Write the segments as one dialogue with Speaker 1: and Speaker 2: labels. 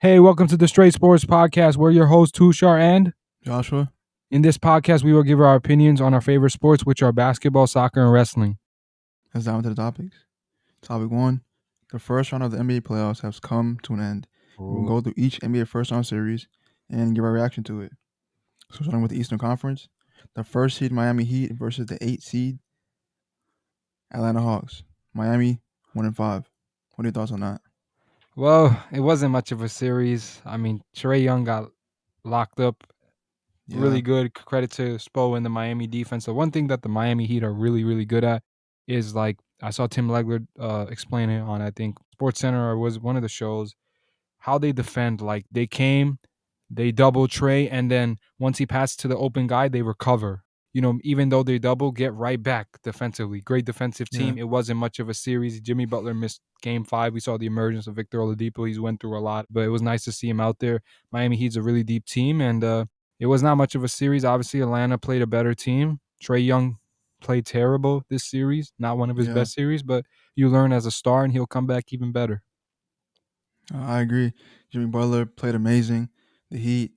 Speaker 1: Hey, welcome to the Straight Sports Podcast. We're your hosts, Tushar and
Speaker 2: Joshua?
Speaker 1: in this podcast, we will give our opinions on our favorite sports, which are basketball, soccer, and wrestling.
Speaker 2: Let's dive into the topics. Topic 1. The first round of the NBA playoffs has come to an end. We'll go through each NBA first round series and give our reaction to it. So starting with the Eastern Conference, the first seed Miami Heat versus the 8th seed Atlanta Hawks. Miami 1-5. What are your thoughts on that?
Speaker 1: Well, it wasn't much of a series. I mean, Trae Young got locked up really
Speaker 2: Yeah,
Speaker 1: good. Credit to Spo and the Miami defense. The one thing that the Miami Heat are really, really good at is like I saw Tim Legler explain it on I think Sports Center or was one of the shows how they defend. Like they came, they double Trey, and then once he passed to the open guy, they recover. Even though they double, get right back defensively. Great defensive
Speaker 2: yeah,
Speaker 1: team. It wasn't much of a series. Jimmy Butler missed game 5. We saw the emergence of Victor Oladipo. He's went through a lot, but it was nice to see him out there. Miami Heat's a really deep team, and it was not much of a series. Obviously, Atlanta played a better team. Trey Young played terrible this series. Not one of his
Speaker 2: yeah.
Speaker 1: best series, but you learn as a star, and he'll come back even better.
Speaker 2: I agree. Jimmy Butler played amazing. The Heat,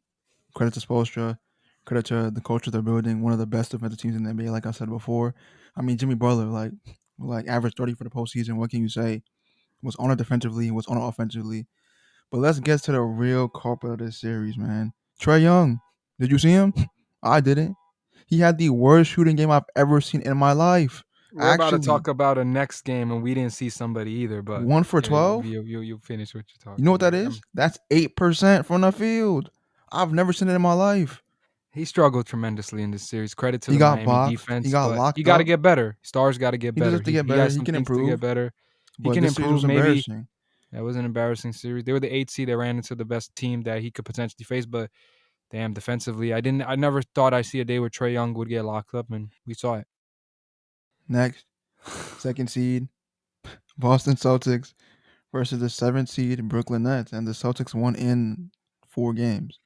Speaker 2: credit to Spoelstra, credit to the culture they're building. One of the best defensive teams in the NBA, like I said before. I mean, Jimmy Butler, like average 30 for the postseason. What can you say? Was on it defensively, was on it offensively. But let's get to the real culprit of this series, man. Trae Young. Did you see him? I didn't. He had the worst shooting game I've ever seen in my life.
Speaker 1: We're about to
Speaker 2: Actually,
Speaker 1: talk about a next game, and we didn't see somebody either. But
Speaker 2: 1 for
Speaker 1: yeah,
Speaker 2: 12.
Speaker 1: you finish what you're
Speaker 2: You know
Speaker 1: talking
Speaker 2: what that
Speaker 1: about.
Speaker 2: is? That's 8% from the field. I've never seen it in my life.
Speaker 1: He struggled tremendously in this series. Credit to
Speaker 2: He
Speaker 1: the
Speaker 2: got
Speaker 1: Miami
Speaker 2: boxed. He
Speaker 1: defense,
Speaker 2: got
Speaker 1: but he
Speaker 2: locked
Speaker 1: got to
Speaker 2: up.
Speaker 1: get better. Stars got to get
Speaker 2: He
Speaker 1: better.
Speaker 2: deserves to
Speaker 1: He
Speaker 2: get
Speaker 1: he
Speaker 2: better.
Speaker 1: has
Speaker 2: He
Speaker 1: some
Speaker 2: can
Speaker 1: things to get
Speaker 2: improve.
Speaker 1: better. He
Speaker 2: But
Speaker 1: can
Speaker 2: this series
Speaker 1: improve.
Speaker 2: was
Speaker 1: Maybe
Speaker 2: embarrassing.
Speaker 1: that was an embarrassing series. They were the 8th seed. They ran into the best team that he could potentially face, but damn, defensively, I never thought I'd see a day where Trae Young would get locked up, and we saw it.
Speaker 2: Next, second seed, Boston Celtics versus the 7th seed Brooklyn Nets, and the Celtics won in 4 games.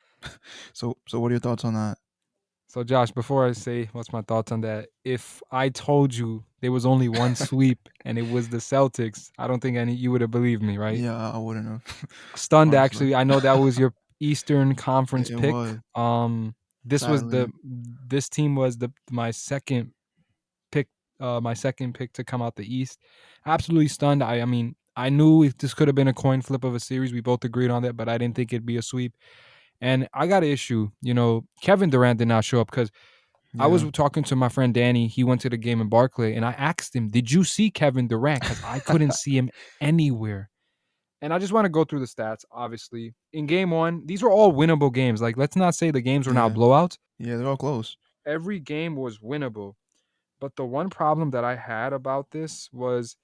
Speaker 2: So what are your thoughts on that?
Speaker 1: So, Josh, before I say what's my thoughts on that, if I told you there was only one sweep and it was the Celtics, I don't think you would have believed me, right?
Speaker 2: Yeah, I wouldn't have.
Speaker 1: Stunned,
Speaker 2: Honestly,
Speaker 1: actually. I know that was your Eastern Conference
Speaker 2: it
Speaker 1: pick.
Speaker 2: was
Speaker 1: This was
Speaker 2: sadly.
Speaker 1: this team was my second pick, my second pick to come out the East. Absolutely stunned. I mean, I knew if this could have been a coin flip of a series. We both agreed on that, but I didn't think it'd be a sweep. And I got an issue. Kevin Durant did not show up because I was
Speaker 2: Yeah,
Speaker 1: talking to my friend Danny. He went to the game in Barclay, and I asked him, "Did you see Kevin Durant?" Because I couldn't see him anywhere. And I just want to go through the stats. Obviously, in game 1, these were all winnable games. Like, let's not say the games were not
Speaker 2: yeah,
Speaker 1: blowouts.
Speaker 2: yeah. They're all close.
Speaker 1: Every game was winnable. But the one problem that I had about this was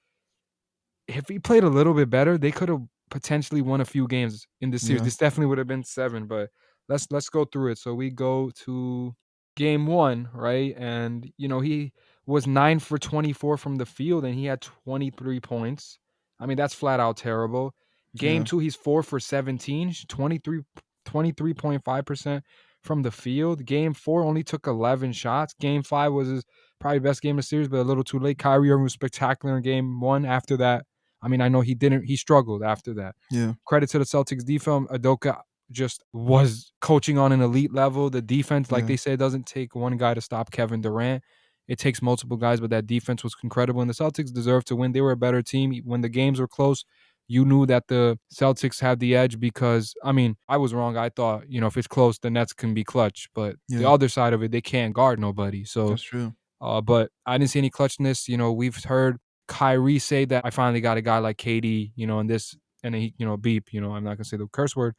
Speaker 1: if he played a little bit better, they could have potentially won a few games in this series.
Speaker 2: Yeah,
Speaker 1: This definitely would have been 7, but let's go through it. So we go to game 1, right? And he was 9 for 24 from the field and he had 23 points. I mean, that's flat out terrible. Game
Speaker 2: yeah,
Speaker 1: 2, he's 4 for 17, 23.5% from the field. Game 4 only took 11 shots. Game 5 was his probably best game of the series, but a little too late. Kyrie Irving was spectacular in game 1. After that, I mean, I know he struggled after that.
Speaker 2: yeah,
Speaker 1: Credit to the Celtics defense. Adoka just was coaching on an elite level. The defense, like
Speaker 2: yeah,
Speaker 1: they say, doesn't take one guy to stop Kevin Durant. It takes multiple guys, but that defense was incredible. And the Celtics deserved to win. They were a better team. When the games were close, you knew that the Celtics had the edge because, I mean, I was wrong. I thought, if it's close, the Nets can be clutch. But the
Speaker 2: yeah.
Speaker 1: other side of it, they can't guard nobody. So
Speaker 2: That's true.
Speaker 1: but I didn't see any clutchness. We've heard Kyrie say that I finally got a guy like KD, and this, and then he, beep, I'm not gonna say the curse word.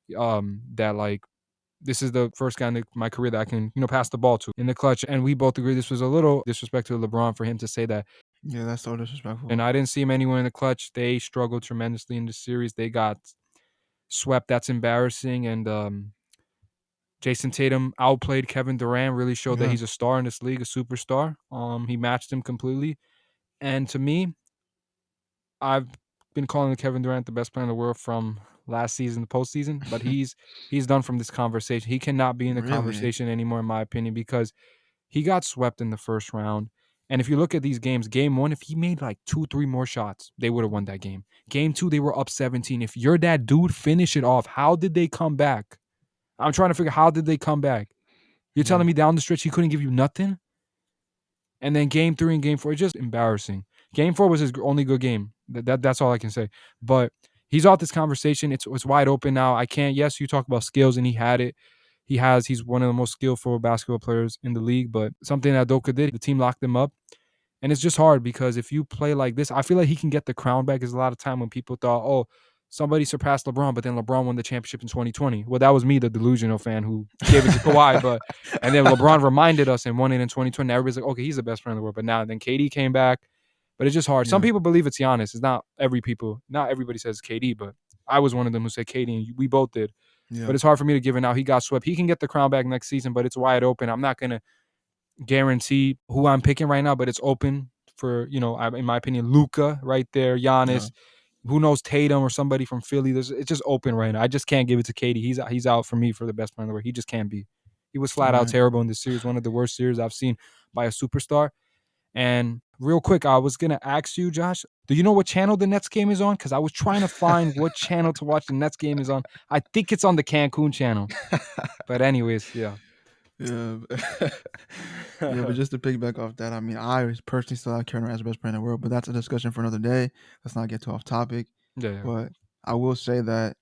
Speaker 1: That like this is the first guy in my career that I can, pass the ball to in the clutch. And we both agree this was a little disrespectful to LeBron for him to say that.
Speaker 2: Yeah, that's so disrespectful.
Speaker 1: And I didn't see him anywhere in the clutch. They struggled tremendously in the series. They got swept. That's embarrassing. And Jason Tatum outplayed Kevin Durant, really showed that
Speaker 2: Yeah,
Speaker 1: he's a star in this league, a superstar. He matched him completely. And to me, I've been calling Kevin Durant the best player in the world from last season, the postseason, but he's done from this conversation. He cannot be in the
Speaker 2: really.
Speaker 1: conversation anymore, in my opinion, because he got swept in the first round. And if you look at these games, game one, if he made like 2, 3 more shots, they would have won that game. Game two, they were up 17. If you're that dude, finish it off. How did they come back? I'm trying to figure how did they come back? You're
Speaker 2: Yeah.
Speaker 1: telling me down the stretch he couldn't give you nothing? And then game three and game four, it's just embarrassing. Game four was his only good game. That's all I can say. But he's off this conversation. It's wide open now. I can't. Yes, you talk about skills, and he had it. He's one of the most skillful basketball players in the league. But something that Doka did, the team locked him up. And it's just hard because if you play like this, I feel like he can get the crown back. Because a lot of time when people thought, oh, somebody surpassed LeBron, but then LeBron won the championship in 2020. Well, that was me, the delusional fan who gave it to Kawhi. But and then LeBron reminded us and won it in 2020. Everybody's like, okay, he's the best player in the world. But now then KD came back. But it's just hard. Some
Speaker 2: Yeah.
Speaker 1: people believe it's Giannis. It's not not everybody says KD, but I was one of them who said KD, and we both did.
Speaker 2: Yeah.
Speaker 1: But it's hard for me to give it now. He got swept. He can get the crown back next season, but it's wide open. I'm not gonna guarantee who I'm picking right now, but it's open for, in my opinion, Luka right there,
Speaker 2: Yeah.
Speaker 1: Giannis, who knows, Tatum or somebody from Philly. It's just open right now. I just can't give it to KD. He's out for me for the best player in the world. He just can't be. He was
Speaker 2: All
Speaker 1: flat out
Speaker 2: right.
Speaker 1: terrible in this series, one of the worst series I've seen by a superstar. And real quick, I was gonna ask you, Josh, do you know what channel the Nets game is on? Because I was trying to find what channel to watch the Nets game is on. I think it's on the Cancun channel. But anyways, yeah.
Speaker 2: Yeah. Yeah, but just to piggyback off that, I mean, I personally still have Kevin Durant as the best player in the world, but that's a discussion for another day. Let's not get too off topic.
Speaker 1: Yeah.
Speaker 2: But I will say that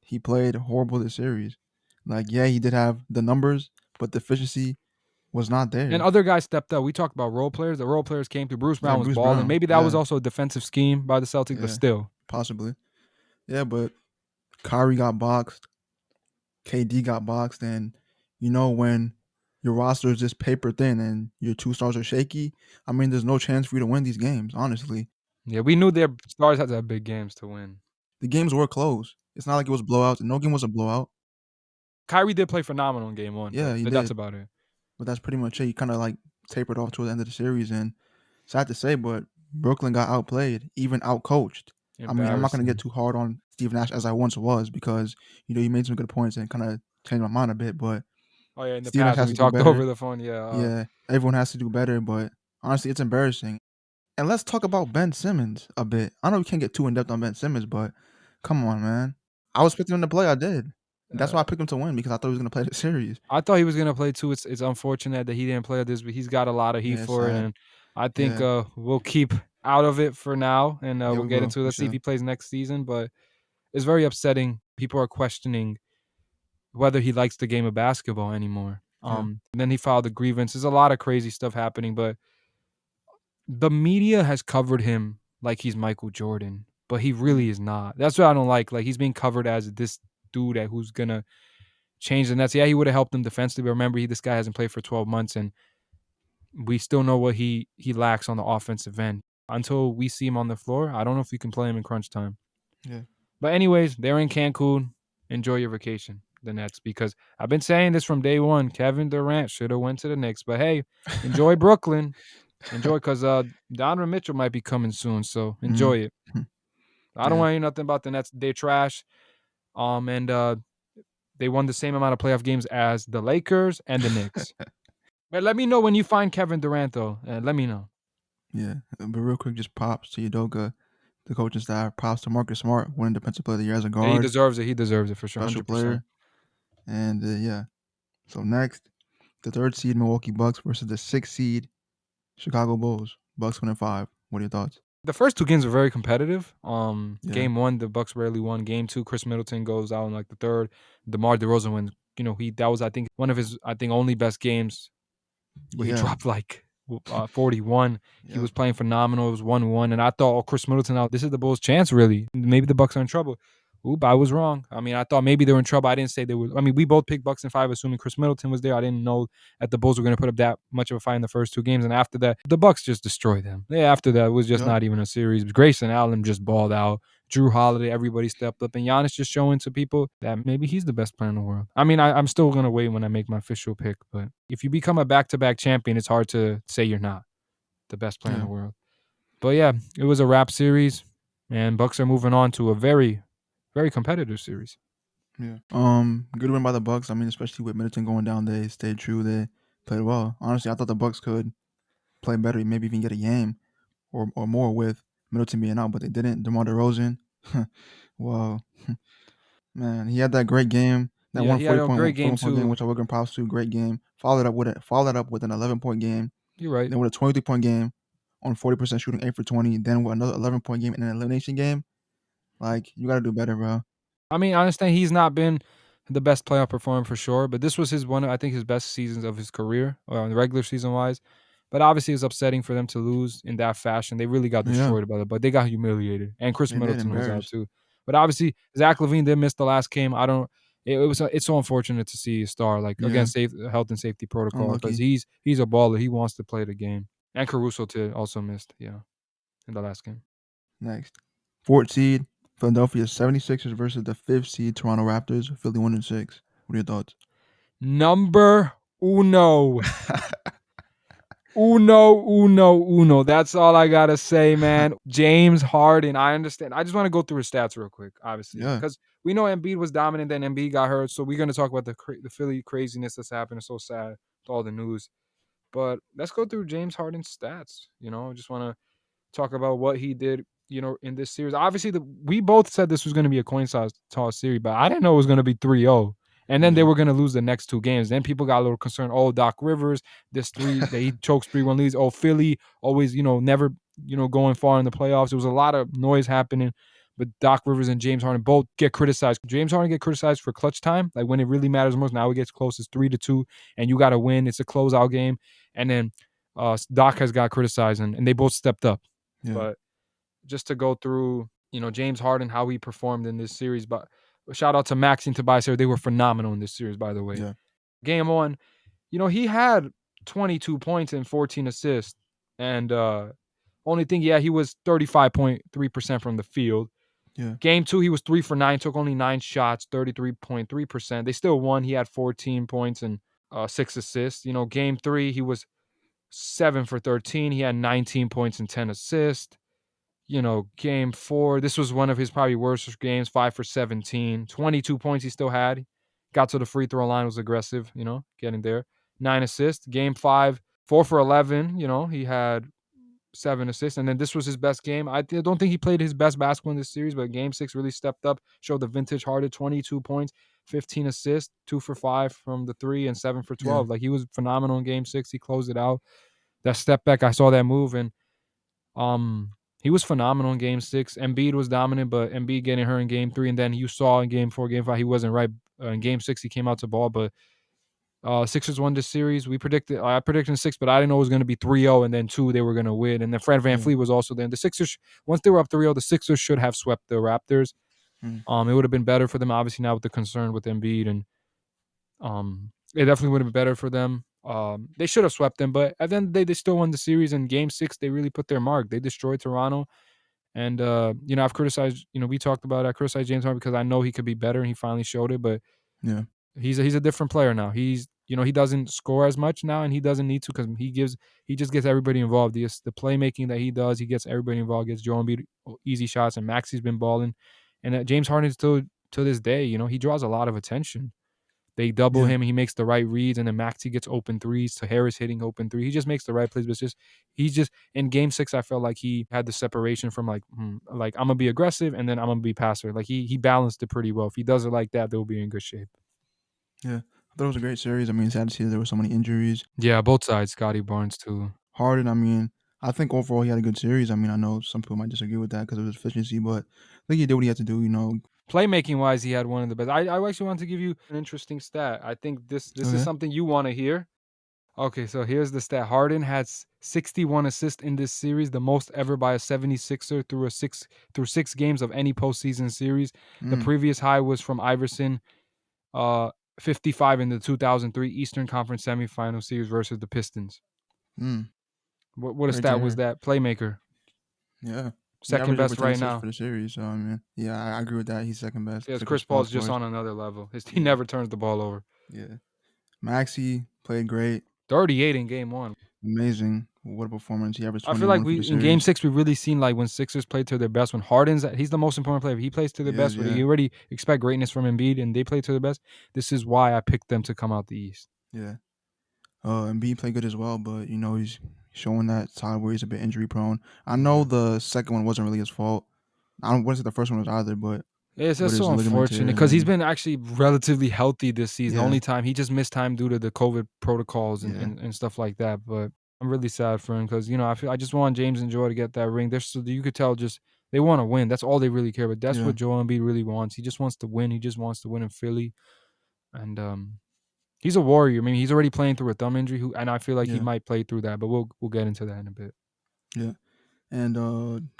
Speaker 2: he played horrible this series. Like, yeah, he did have the numbers, but the efficiency was not
Speaker 1: And
Speaker 2: there.
Speaker 1: other guys stepped up. We talked about role players. The role players came through. Bruce
Speaker 2: Yeah,
Speaker 1: Brown was
Speaker 2: Bruce
Speaker 1: balling.
Speaker 2: Brown.
Speaker 1: Maybe that was
Speaker 2: Yeah,
Speaker 1: also a defensive scheme by the Celtics, but
Speaker 2: yeah,
Speaker 1: still.
Speaker 2: possibly. Yeah, but Kyrie got boxed, KD got boxed, and when your roster is just paper thin and your two stars are shaky, I mean, there's no chance for you to win these games, honestly.
Speaker 1: Yeah, we knew their stars had to have big games to win.
Speaker 2: The games were close. It's not like it was blowouts. No game was a blowout.
Speaker 1: Kyrie did play phenomenal in game one,
Speaker 2: Yeah,
Speaker 1: but
Speaker 2: he
Speaker 1: that's
Speaker 2: did.
Speaker 1: about it.
Speaker 2: But that's pretty much it. He kind of like tapered off towards the end of the series, and sad to say, but Brooklyn got outplayed, even outcoached. I mean, I'm not gonna get
Speaker 1: Embarrassing.
Speaker 2: too hard on Steve Nash as I once was because he made some good points and kind of changed my mind a bit. But
Speaker 1: Oh, yeah, in the
Speaker 2: Steve Nash
Speaker 1: past when
Speaker 2: has
Speaker 1: we
Speaker 2: to do
Speaker 1: talked
Speaker 2: better.
Speaker 1: over the phone, yeah.
Speaker 2: Yeah, everyone has to do better. But honestly, it's embarrassing. And let's talk about Ben Simmons a bit. I know we can't get too in depth on Ben Simmons, but come on, man. I was picking him to play. I did. That's why I picked him to win because I thought he was gonna play the series.
Speaker 1: I thought he was gonna play too. It's unfortunate that he didn't play this, but he's got a lot of heat
Speaker 2: Yeah, it's
Speaker 1: for it,
Speaker 2: sad.
Speaker 1: and I think
Speaker 2: Yeah,
Speaker 1: we'll keep out of it for now, and
Speaker 2: yeah,
Speaker 1: we'll
Speaker 2: we
Speaker 1: get
Speaker 2: will
Speaker 1: into it.
Speaker 2: for
Speaker 1: Let's see if
Speaker 2: sure.
Speaker 1: he plays next season, but it's very upsetting. People are questioning whether he likes the game of basketball anymore.
Speaker 2: Yeah,
Speaker 1: And then he filed a grievance. There's a lot of crazy stuff happening, but the media has covered him like he's Michael Jordan, but he
Speaker 2: yeah,
Speaker 1: really is not. That's what I don't like. Like he's being covered as this dude who's gonna change the Nets. Yeah, he would have helped them defensively, but remember, this guy hasn't played for 12 months, and we still know what he lacks on the offensive end. Until we see him on the floor, I don't know if we can play him in crunch time.
Speaker 2: yeah.
Speaker 1: But anyways, they're in Cancun. Enjoy your vacation, the Nets, because I've been saying this from day one. Kevin Durant should have went to the Knicks, but hey, enjoy Brooklyn. Enjoy, because Donovan Mitchell might be coming soon, so
Speaker 2: Mhm.
Speaker 1: enjoy it. I don't
Speaker 2: Yeah.
Speaker 1: want to hear nothing about the Nets. They're trash. And they won the same amount of playoff games as the Lakers and the Knicks. But let me know when you find Kevin Durant, though. Let me know.
Speaker 2: Yeah. But real quick, just props to Udoka, the coaching staff. Props to Marcus Smart, winning Defensive Player of the Year as a
Speaker 1: Yeah, he
Speaker 2: guard,
Speaker 1: deserves it. He deserves it for sure,
Speaker 2: special
Speaker 1: 100%.
Speaker 2: player. And yeah. So next, the third seed Milwaukee Bucks versus the sixth seed Chicago Bulls. Bucks winning 5. What are your thoughts?
Speaker 1: The first two games were very competitive.
Speaker 2: Yeah.
Speaker 1: Game one, the Bucks barely won. Game two, Chris Middleton goes out in like the third. DeMar DeRozan wins. That was, I think, one of his only best games where he
Speaker 2: Yeah.
Speaker 1: dropped like 41. He
Speaker 2: Yep.
Speaker 1: was playing phenomenal. It was 1-1, and I thought, oh, Chris Middleton out. This is the Bulls' chance, really. Maybe the Bucks are in trouble. Oop, I was wrong. I mean, I thought maybe they were in trouble. I didn't say they were. I mean, we both picked Bucks in 5, assuming Chris Middleton was there. I didn't know that the Bulls were going to put up that much of a fight in the first two games, and after that, the Bucks just destroyed them. Yeah, after that, it was just
Speaker 2: Yep.
Speaker 1: not even a series. Grayson Allen just balled out. Drew Holiday, everybody stepped up, and Giannis just showing to people that maybe he's the best player in the world. I mean, I'm still gonna wait when I make my official pick, but if you become a back-to-back champion, it's hard to say you're not the best player in
Speaker 2: Yeah.
Speaker 1: the world. But yeah, it was a wrap series, and Bucks are moving on to a very, very competitive series.
Speaker 2: Yeah. Good win by the Bucks. I mean, especially with Middleton going down, they stayed true. They played well. Honestly, I thought the Bucks could play better, maybe even get a game or more with Middleton being out, but they didn't. DeMar DeRozan, well, man, he had that great game, that
Speaker 1: Yeah, he had a great game
Speaker 2: 41 point game,
Speaker 1: too.
Speaker 2: which I will give him props to. Great game. Followed that up with an 11-point game,
Speaker 1: You're right.
Speaker 2: then with a 23-point game on 40% shooting, 8 for 20, then with another 11-point game in an elimination game. Like, you gotta do better, bro.
Speaker 1: I mean, I understand he's not been the best playoff performer for sure, but this was his one I think his best seasons of his career, regular season wise. But obviously, it's upsetting for them to lose in that fashion. They really got
Speaker 2: Yeah,
Speaker 1: destroyed by it, but they got humiliated, and Chris
Speaker 2: they did
Speaker 1: Middleton was out
Speaker 2: embarrass.
Speaker 1: too. But obviously, Zach LaVine did miss the last game. I don't. It was it's so unfortunate to see a star like again
Speaker 2: Yeah,
Speaker 1: safe health and safety protocol because
Speaker 2: unlucky.
Speaker 1: he's a baller. He wants to play the game. And Caruso too also missed in the last game.
Speaker 2: Next. Fourth seed, Philadelphia 76ers versus the fifth seed, Toronto Raptors. Philly 1-6. What are your thoughts?
Speaker 1: Number uno. Uno. That's all I gotta say, man. James Harden. I understand. I just want to go through his stats real quick, obviously,
Speaker 2: Yeah,
Speaker 1: because we know Embiid was dominant, then Embiid got hurt. So we're gonna talk about the Philly craziness that's happened. It's so sad with all the news. But let's go through James Harden's stats. I just want to talk about what he did, in this series. Obviously, we both said this was going to be a coin toss series, but I didn't know it was going to be 3-0. And then they
Speaker 2: yeah,
Speaker 1: were going to lose the next two games. Then people got a little concerned. Oh, Doc Rivers, he chokes 3-1 leads. Oh, Philly always, never, going far in the playoffs. There was a lot of noise happening. But Doc Rivers and James Harden both get criticized. James Harden get criticized for clutch time, like when it really matters most. Now it gets close. It's 3-2, and you got to win. It's a closeout game. And then Doc has got criticized, and they both stepped up.
Speaker 2: yeah,
Speaker 1: But just to go through, James Harden, how he performed in this series. But shout out to Max and Tobias here. They were phenomenal in this series, by the way.
Speaker 2: yeah,
Speaker 1: Game one, he had 22 points and 14 assists. And only thing, yeah, he was 35.3% from the field.
Speaker 2: yeah,
Speaker 1: Game two, he was 3 for 9, took only 9 shots, 33.3%. They still won. He had 14 points and 6 assists. Game three, he was 7 for 13. He had 19 points and 10 assists. Game four, this was one of his probably worst games, 5 for 17, 22 points he still had. Got to the free throw line, was aggressive, getting there. 9 assists. Game five, 4 for 11, he had 7 assists. And then this was his best game. I don't think he played his best basketball in this series, but game six really stepped up, showed the vintage Harden, 22 points, 15 assists, 2 for 5 from the three, and 7 for
Speaker 2: yeah,
Speaker 1: 12. Like he was phenomenal in game six. He closed it out. That step back, I saw that move, and um, he was phenomenal in game six. Embiid was dominant, but Embiid getting hurt in game three, and then you saw in game four, game five, he wasn't right. In game six, he came out to ball, but Sixers won this series. I predicted in six, but I didn't know it was going to be 3-0, and then two, they were going to win. And then Fred Van
Speaker 2: yeah,
Speaker 1: Fleet was also there. And the Sixers, once they were up 3-0, the Sixers should have swept the Raptors.
Speaker 2: mm,
Speaker 1: It would have been better for them, obviously, now with the concern with Embiid, and it definitely would have been better for them. They should have swept them, but at the end of the day, they still won the series. In game six, they really put their mark. They destroyed Toronto. And I've criticized, we talked about I criticized James Harden because I know he could be better and he finally showed it, but
Speaker 2: yeah,
Speaker 1: he's a different player now. He doesn't score as much now and he doesn't need to because he just gets everybody involved. The playmaking that he does, he gets everybody involved, gets Joel Embiid easy shots, and Maxi's been balling. And James Harden still to this day, he draws a lot of attention. They double
Speaker 2: yeah,
Speaker 1: him. He makes the right reads, and then Maxey gets open threes. To Harris hitting open three. He just makes the right plays. But he's just in game six. I felt like he had the separation from like I'm gonna be aggressive, and then I'm gonna be passer. Like he balanced it pretty well. If he does it like that, they'll be in good shape.
Speaker 2: yeah. I thought it was a great series. I mean, it's sad to see that there were so many injuries.
Speaker 1: Yeah, both sides. Scotty Barnes too.
Speaker 2: Harden, I mean, I think overall he had a good series. I mean, I know some people might disagree with that because of his efficiency, but I think he did what he had to do.
Speaker 1: Playmaking wise, he had one of the best. I actually want to give you an interesting stat. I think this is
Speaker 2: Okay.
Speaker 1: something you want to hear. Okay, so here's the stat. Harden had 61 assists in this series, the most ever by a 76er through 6 games of any postseason series. The
Speaker 2: Mm,
Speaker 1: previous high was from Iverson, uh, 55 in the 2003 Eastern Conference semifinal series versus the Pistons.
Speaker 2: mm.
Speaker 1: What a
Speaker 2: Great to
Speaker 1: stat was
Speaker 2: hear.
Speaker 1: that? Playmaker,
Speaker 2: Yeah. He
Speaker 1: second
Speaker 2: averaged over
Speaker 1: best
Speaker 2: ten
Speaker 1: right
Speaker 2: assists
Speaker 1: now.
Speaker 2: for the series. So I mean, yeah, I agree with that. He's second best.
Speaker 1: Yes,
Speaker 2: To
Speaker 1: Chris
Speaker 2: Chris Paul,
Speaker 1: Paul's
Speaker 2: of
Speaker 1: just
Speaker 2: course.
Speaker 1: on another level. He
Speaker 2: Yeah,
Speaker 1: never turns the ball over.
Speaker 2: yeah. Maxi played great.
Speaker 1: 38 in game one.
Speaker 2: Amazing. What a performance. He averaged
Speaker 1: I feel like
Speaker 2: 21 for
Speaker 1: we
Speaker 2: the
Speaker 1: in game
Speaker 2: series.
Speaker 1: six we really seen like when Sixers played to their best. When he's the most important player. If he plays to their
Speaker 2: He is,
Speaker 1: best, where
Speaker 2: yeah.
Speaker 1: you already expect greatness from Embiid, and they play to their best. This is why I picked them to come out the East.
Speaker 2: Yeah. And B played good as well, but he's showing that side where he's a bit injury prone. I know
Speaker 1: Yeah.
Speaker 2: the second one wasn't really his fault. I don't want to say the first one was either, but
Speaker 1: It's
Speaker 2: with
Speaker 1: just so
Speaker 2: his ligament tear,
Speaker 1: unfortunate
Speaker 2: and
Speaker 1: because he's
Speaker 2: then
Speaker 1: been actually relatively healthy this season. The
Speaker 2: yeah,
Speaker 1: only time he just missed time due to the COVID protocols and,
Speaker 2: yeah,
Speaker 1: and stuff like that. But I'm really sad for him because I just want James and Joel to get that ring. You could tell just they want to win. That's all they really care about. That's
Speaker 2: yeah,
Speaker 1: what Joel Embiid really wants. He just wants to win. He just wants to win in Philly, and he's a warrior. I mean, he's already playing through a thumb injury, and I feel like he
Speaker 2: yeah,
Speaker 1: might play through that. But we'll get into that in a bit.
Speaker 2: yeah. And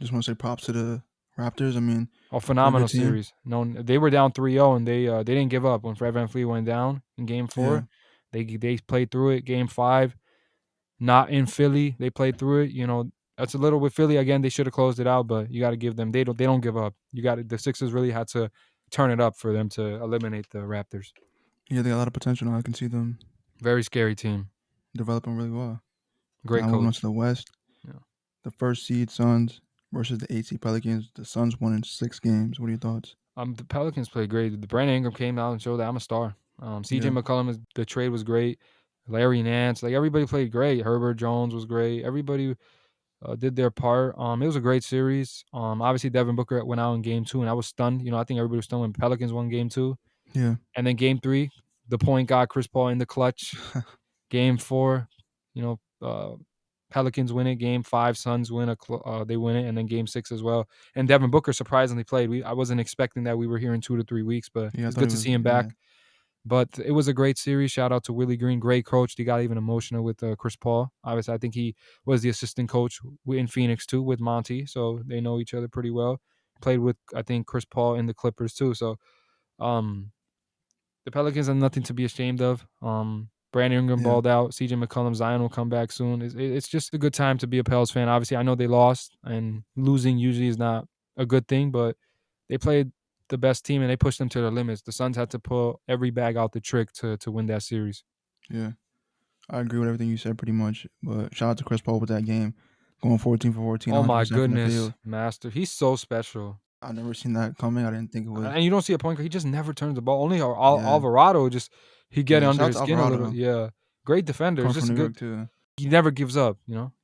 Speaker 2: just want to say props to the Raptors. I mean,
Speaker 1: A
Speaker 2: they're a
Speaker 1: phenomenal
Speaker 2: good team.
Speaker 1: series. No, they were down 3-0 and they didn't give up when Fred VanVleet went down in game
Speaker 2: Yeah,
Speaker 1: 4. They played through it. Game 5, not in Philly, they played through it. That's a little with Philly again. They should have closed it out, but you got to give them. They don't give up. The Sixers really had to turn it up for them to eliminate the Raptors.
Speaker 2: yeah, they got a lot of potential now. I can see them
Speaker 1: Very scary team.
Speaker 2: developing really well.
Speaker 1: Great
Speaker 2: Now moving on to
Speaker 1: coach.
Speaker 2: the West,
Speaker 1: Yeah.
Speaker 2: the first seed Suns versus the 8 seed Pelicans. The Suns won in 6 games. What are your thoughts?
Speaker 1: The Pelicans played great. The Brandon Ingram came out and showed that I'm a star. CJ
Speaker 2: Yeah,
Speaker 1: McCollum, the trade was great. Larry Nance, like everybody played great. Herbert Jones was great. Everybody did their part. It was a great series. Obviously Devin Booker went out in game 2, and I was stunned. I think everybody was stunned when Pelicans won game 2,
Speaker 2: yeah,
Speaker 1: and then game 3, the point guard Chris Paul in the clutch. Game 4, you know, Pelicans win it. Game 5, Suns win they win it, and then game 6 as well. And Devin Booker surprisingly played. I wasn't expecting that we were here in 2 to 3 weeks, but
Speaker 2: yeah. I
Speaker 1: it's
Speaker 2: thought
Speaker 1: good
Speaker 2: he
Speaker 1: to
Speaker 2: was.
Speaker 1: see him
Speaker 2: Yeah,
Speaker 1: back. But it was a great series. Shout out to Willie Green, great coach. He got even emotional with Chris Paul. Obviously, I think he was the assistant coach in Phoenix too with Monty, so they know each other pretty well. Played with I think Chris Paul in the Clippers too. So um, the Pelicans have nothing to be ashamed of. Brandon Ingram
Speaker 2: yeah,
Speaker 1: balled out. CJ McCollum, Zion will come back soon. It's just a good time to be a Pels fan. Obviously, I know they lost, and losing usually is not a good thing, but they played the best team and they pushed them to their limits. The Suns had to pull every bag out the trick to win that series.
Speaker 2: yeah. I agree with everything you said pretty much. But shout out to Chris Paul with that game, going 14 for 14,
Speaker 1: Oh my
Speaker 2: 100% from the
Speaker 1: goodness,
Speaker 2: field.
Speaker 1: Master. He's so special.
Speaker 2: I never seen that coming. I didn't think it was.
Speaker 1: And you don't see a point guard. He just never turns the ball. Only
Speaker 2: Yeah,
Speaker 1: Alvarado just he get
Speaker 2: yeah.
Speaker 1: under
Speaker 2: Shout out
Speaker 1: his
Speaker 2: to
Speaker 1: skin a little.
Speaker 2: Alvarado
Speaker 1: Yeah. Great defender. It's
Speaker 2: coming
Speaker 1: just
Speaker 2: from
Speaker 1: a
Speaker 2: New
Speaker 1: good
Speaker 2: York too.
Speaker 1: he never gives up.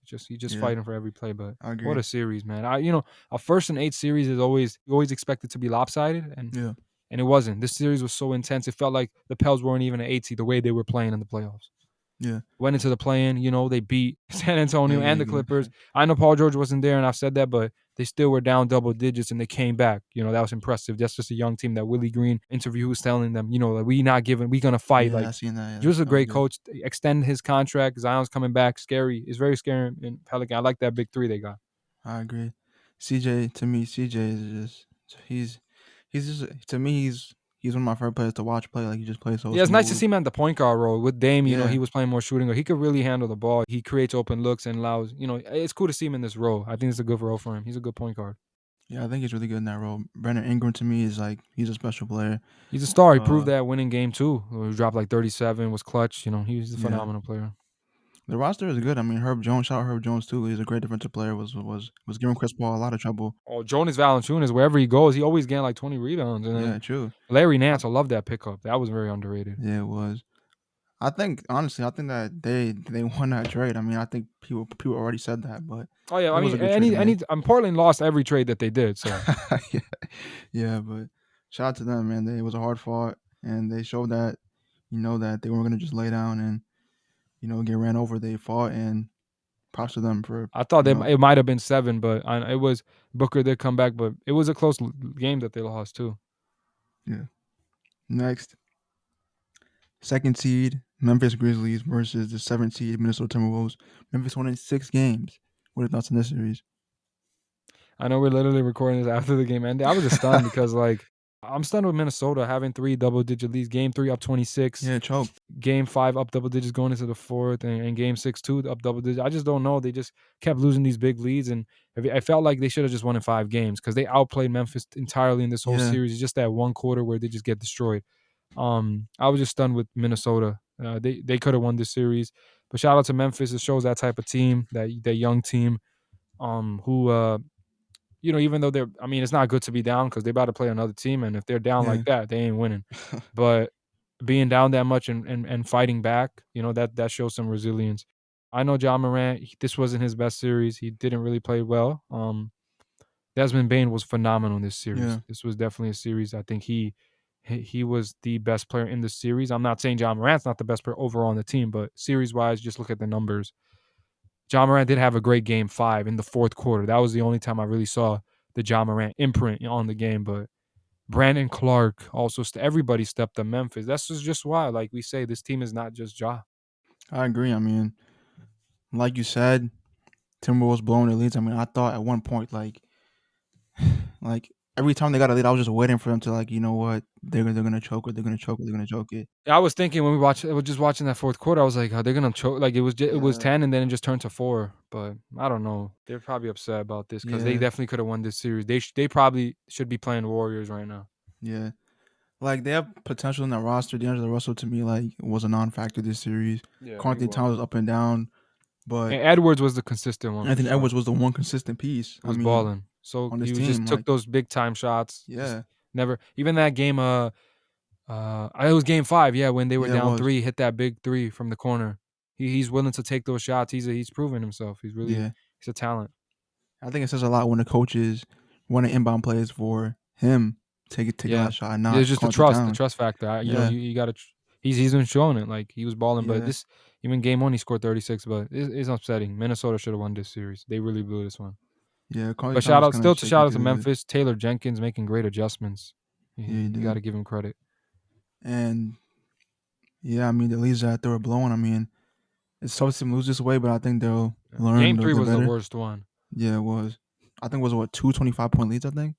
Speaker 1: Just
Speaker 2: Yeah,
Speaker 1: fighting for every play. But
Speaker 2: I
Speaker 1: what
Speaker 2: agree.
Speaker 1: a series, man. A 1st and 8 series is always you always expect it to be lopsided,
Speaker 2: Yeah,
Speaker 1: and it wasn't. This series was so intense. It felt like the Pels weren't even an 8 seed the way they were playing in the playoffs.
Speaker 2: yeah,
Speaker 1: Went into the play-in, they beat San
Speaker 2: yeah,
Speaker 1: Antonio and
Speaker 2: yeah.
Speaker 1: the Clippers. I know Paul George wasn't there, and I've said that, but they still were down double digits and they came back. That was impressive. That's just a young team. That Willie Green interview was telling them, like we not giving, we gonna fight.
Speaker 2: Yeah,
Speaker 1: Like
Speaker 2: I seen that.
Speaker 1: he
Speaker 2: Yeah,
Speaker 1: was a
Speaker 2: that was
Speaker 1: great
Speaker 2: good.
Speaker 1: coach. Extend his contract. Zion's coming back. Scary. It's very scary in Pelican. I like that big 3 they got.
Speaker 2: I agree. CJ to me, CJ is just he's just to me he's one of my favorite players to watch play. Like he just plays so
Speaker 1: Yeah, it's nice to
Speaker 2: smooth.
Speaker 1: see him at the point guard role. With Dame,
Speaker 2: Yeah,
Speaker 1: he was playing more shooting. Or he could really handle the ball. He creates open looks and allows. It's cool to see him in this role. I think it's a good role for him. He's a good point guard.
Speaker 2: yeah. I think he's really good in that role. Brandon Ingram to me is like he's a special player.
Speaker 1: He's a star. He proved
Speaker 2: Uh,
Speaker 1: that winning game 2. He dropped like 37, was clutch. He's a
Speaker 2: yeah.
Speaker 1: phenomenal player.
Speaker 2: The roster is good. I mean, Herb Jones, shout out Herb Jones too. He's a great defensive player. Was giving Chris Paul a lot of trouble.
Speaker 1: Oh, Jonas Valanciunas, wherever he goes, he always getting like 20 rebounds. And then
Speaker 2: Yeah, true.
Speaker 1: Larry
Speaker 2: I,
Speaker 1: Nance, I love that pickup. That was very underrated.
Speaker 2: yeah, it was. I think honestly, I think that they won that trade. I mean, I think people already said that, but
Speaker 1: Oh yeah,
Speaker 2: it
Speaker 1: I
Speaker 2: was
Speaker 1: mean,
Speaker 2: a good trade to make.
Speaker 1: Portland lost every trade that they did. So
Speaker 2: yeah, yeah, but shout out to them, man. It was a hard fought, and they showed that that they weren't gonna just lay down and get ran over. They fought, and props to them for
Speaker 1: I thought
Speaker 2: you know
Speaker 1: it might have been 7, but it was Booker did come back, but it was a close game that they lost too.
Speaker 2: yeah. Next, second seed Memphis Grizzlies versus the seventh seed Minnesota Timberwolves. Memphis won in 6 games. What are your thoughts on this series?
Speaker 1: I know we're literally recording this after the game ended. I was just stunned because like I'm stunned with Minnesota having 3 double-digit leads. Game 3 up 26.
Speaker 2: Yeah, choke.
Speaker 1: Game 5 up double digits going into the fourth, and game 6 too up double digits. I just don't know. They just kept losing these big leads, and I felt like they should have just won in 5 games because they outplayed Memphis entirely in this whole
Speaker 2: Yeah,
Speaker 1: series. It's just that one quarter where they just get destroyed. I was just stunned with Minnesota. They could have won this series, but shout out to Memphis. It shows that type of team, that young team, who even though I mean, it's not good to be down because they're about to play another team, and if they're down
Speaker 2: yeah,
Speaker 1: like that, they ain't winning. But being down that much and fighting back, that shows some resilience. I know Ja Morant, this wasn't his best series. He didn't really play well. Desmond Bane was phenomenal in this series.
Speaker 2: Yeah,
Speaker 1: This was definitely a series. I think he was the best player in the series. I'm not saying John Morant's not the best player overall on the team, but series wise, just look at the numbers. John Morant did have a great game 5 in the fourth quarter. That was the only time I really saw the John Morant imprint on the game. But Brandon Clark also, everybody stepped up Memphis. That's just why, like we say, this team is not just Ja.
Speaker 2: I agree. I mean, like you said, Timberwolves blowing the leads. I mean, I thought at one point like every time they got a lead, I was just waiting for them to like, you know what, they're gonna choke it, they're gonna choke it, they're gonna choke it.
Speaker 1: I was thinking when we were just watching that fourth quarter, I was like, "Are they gonna choke?" Like it was
Speaker 2: Yeah,
Speaker 1: 10, and then it just turned to 4. But I don't know. They're probably upset about this because they
Speaker 2: yeah,
Speaker 1: definitely could have won this series. They probably should be playing Warriors right now.
Speaker 2: yeah. Like they have potential in that roster. D'Angelo Russell to me like was a non-factor this series.
Speaker 1: Yeah, he
Speaker 2: Carnthony
Speaker 1: was.
Speaker 2: Towns was up and down, but
Speaker 1: And Edwards was the consistent one for
Speaker 2: Anthony
Speaker 1: sure.
Speaker 2: Edwards was the one consistent piece.
Speaker 1: He
Speaker 2: I
Speaker 1: was
Speaker 2: mean,
Speaker 1: balling. So
Speaker 2: on this
Speaker 1: he was just
Speaker 2: team,
Speaker 1: took
Speaker 2: like
Speaker 1: those big time shots. Just
Speaker 2: yeah,
Speaker 1: never even that game. It was game 5. Yeah, when they were
Speaker 2: yeah, it
Speaker 1: down
Speaker 2: was.
Speaker 1: 3, hit that big 3 from the corner. He's willing to take those shots. He's proven himself.
Speaker 2: Yeah,
Speaker 1: He's a talent.
Speaker 2: I think it says a lot when the coaches run an inbound plays for him taking
Speaker 1: Yeah.
Speaker 2: that shot and
Speaker 1: Yeah,
Speaker 2: not
Speaker 1: it's just
Speaker 2: Carnthony
Speaker 1: the
Speaker 2: Towns.
Speaker 1: trust factor.
Speaker 2: Yeah,
Speaker 1: You gotta. He's been showing it. Like he was balling, but
Speaker 2: yeah,
Speaker 1: this even game 1 he scored 36. But it's upsetting. Minnesota should have won this series. They really blew this one.
Speaker 2: yeah. Carnthony
Speaker 1: But
Speaker 2: Towns was kind of shaky
Speaker 1: shout out to
Speaker 2: too.
Speaker 1: Memphis. Taylor Jenkins making great adjustments.
Speaker 2: Yeah, he
Speaker 1: You got
Speaker 2: did.
Speaker 1: to give him credit.
Speaker 2: And yeah, I mean the leads that they were blowing. I mean, it's tough to lose this way, but I think they'll learn.
Speaker 1: Game
Speaker 2: They'll
Speaker 1: 3
Speaker 2: get
Speaker 1: was the
Speaker 2: better.
Speaker 1: worst one.
Speaker 2: Yeah, it was. I think it was what 2 25-point leads. I think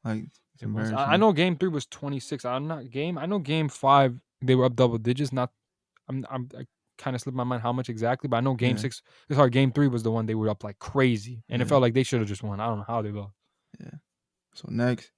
Speaker 2: like it's
Speaker 1: It was. I
Speaker 2: embarrassing.
Speaker 1: know game 3 was 26. I'm not game. I know game 5 they were up double digits. Not. I kind of slipped my mind how much exactly, but I know game
Speaker 2: Yeah,
Speaker 1: 6. Sorry, game 3 was the one they were up like crazy, and it
Speaker 2: yeah,
Speaker 1: felt like they should have just won. I don't know how they lost.
Speaker 2: yeah. So next,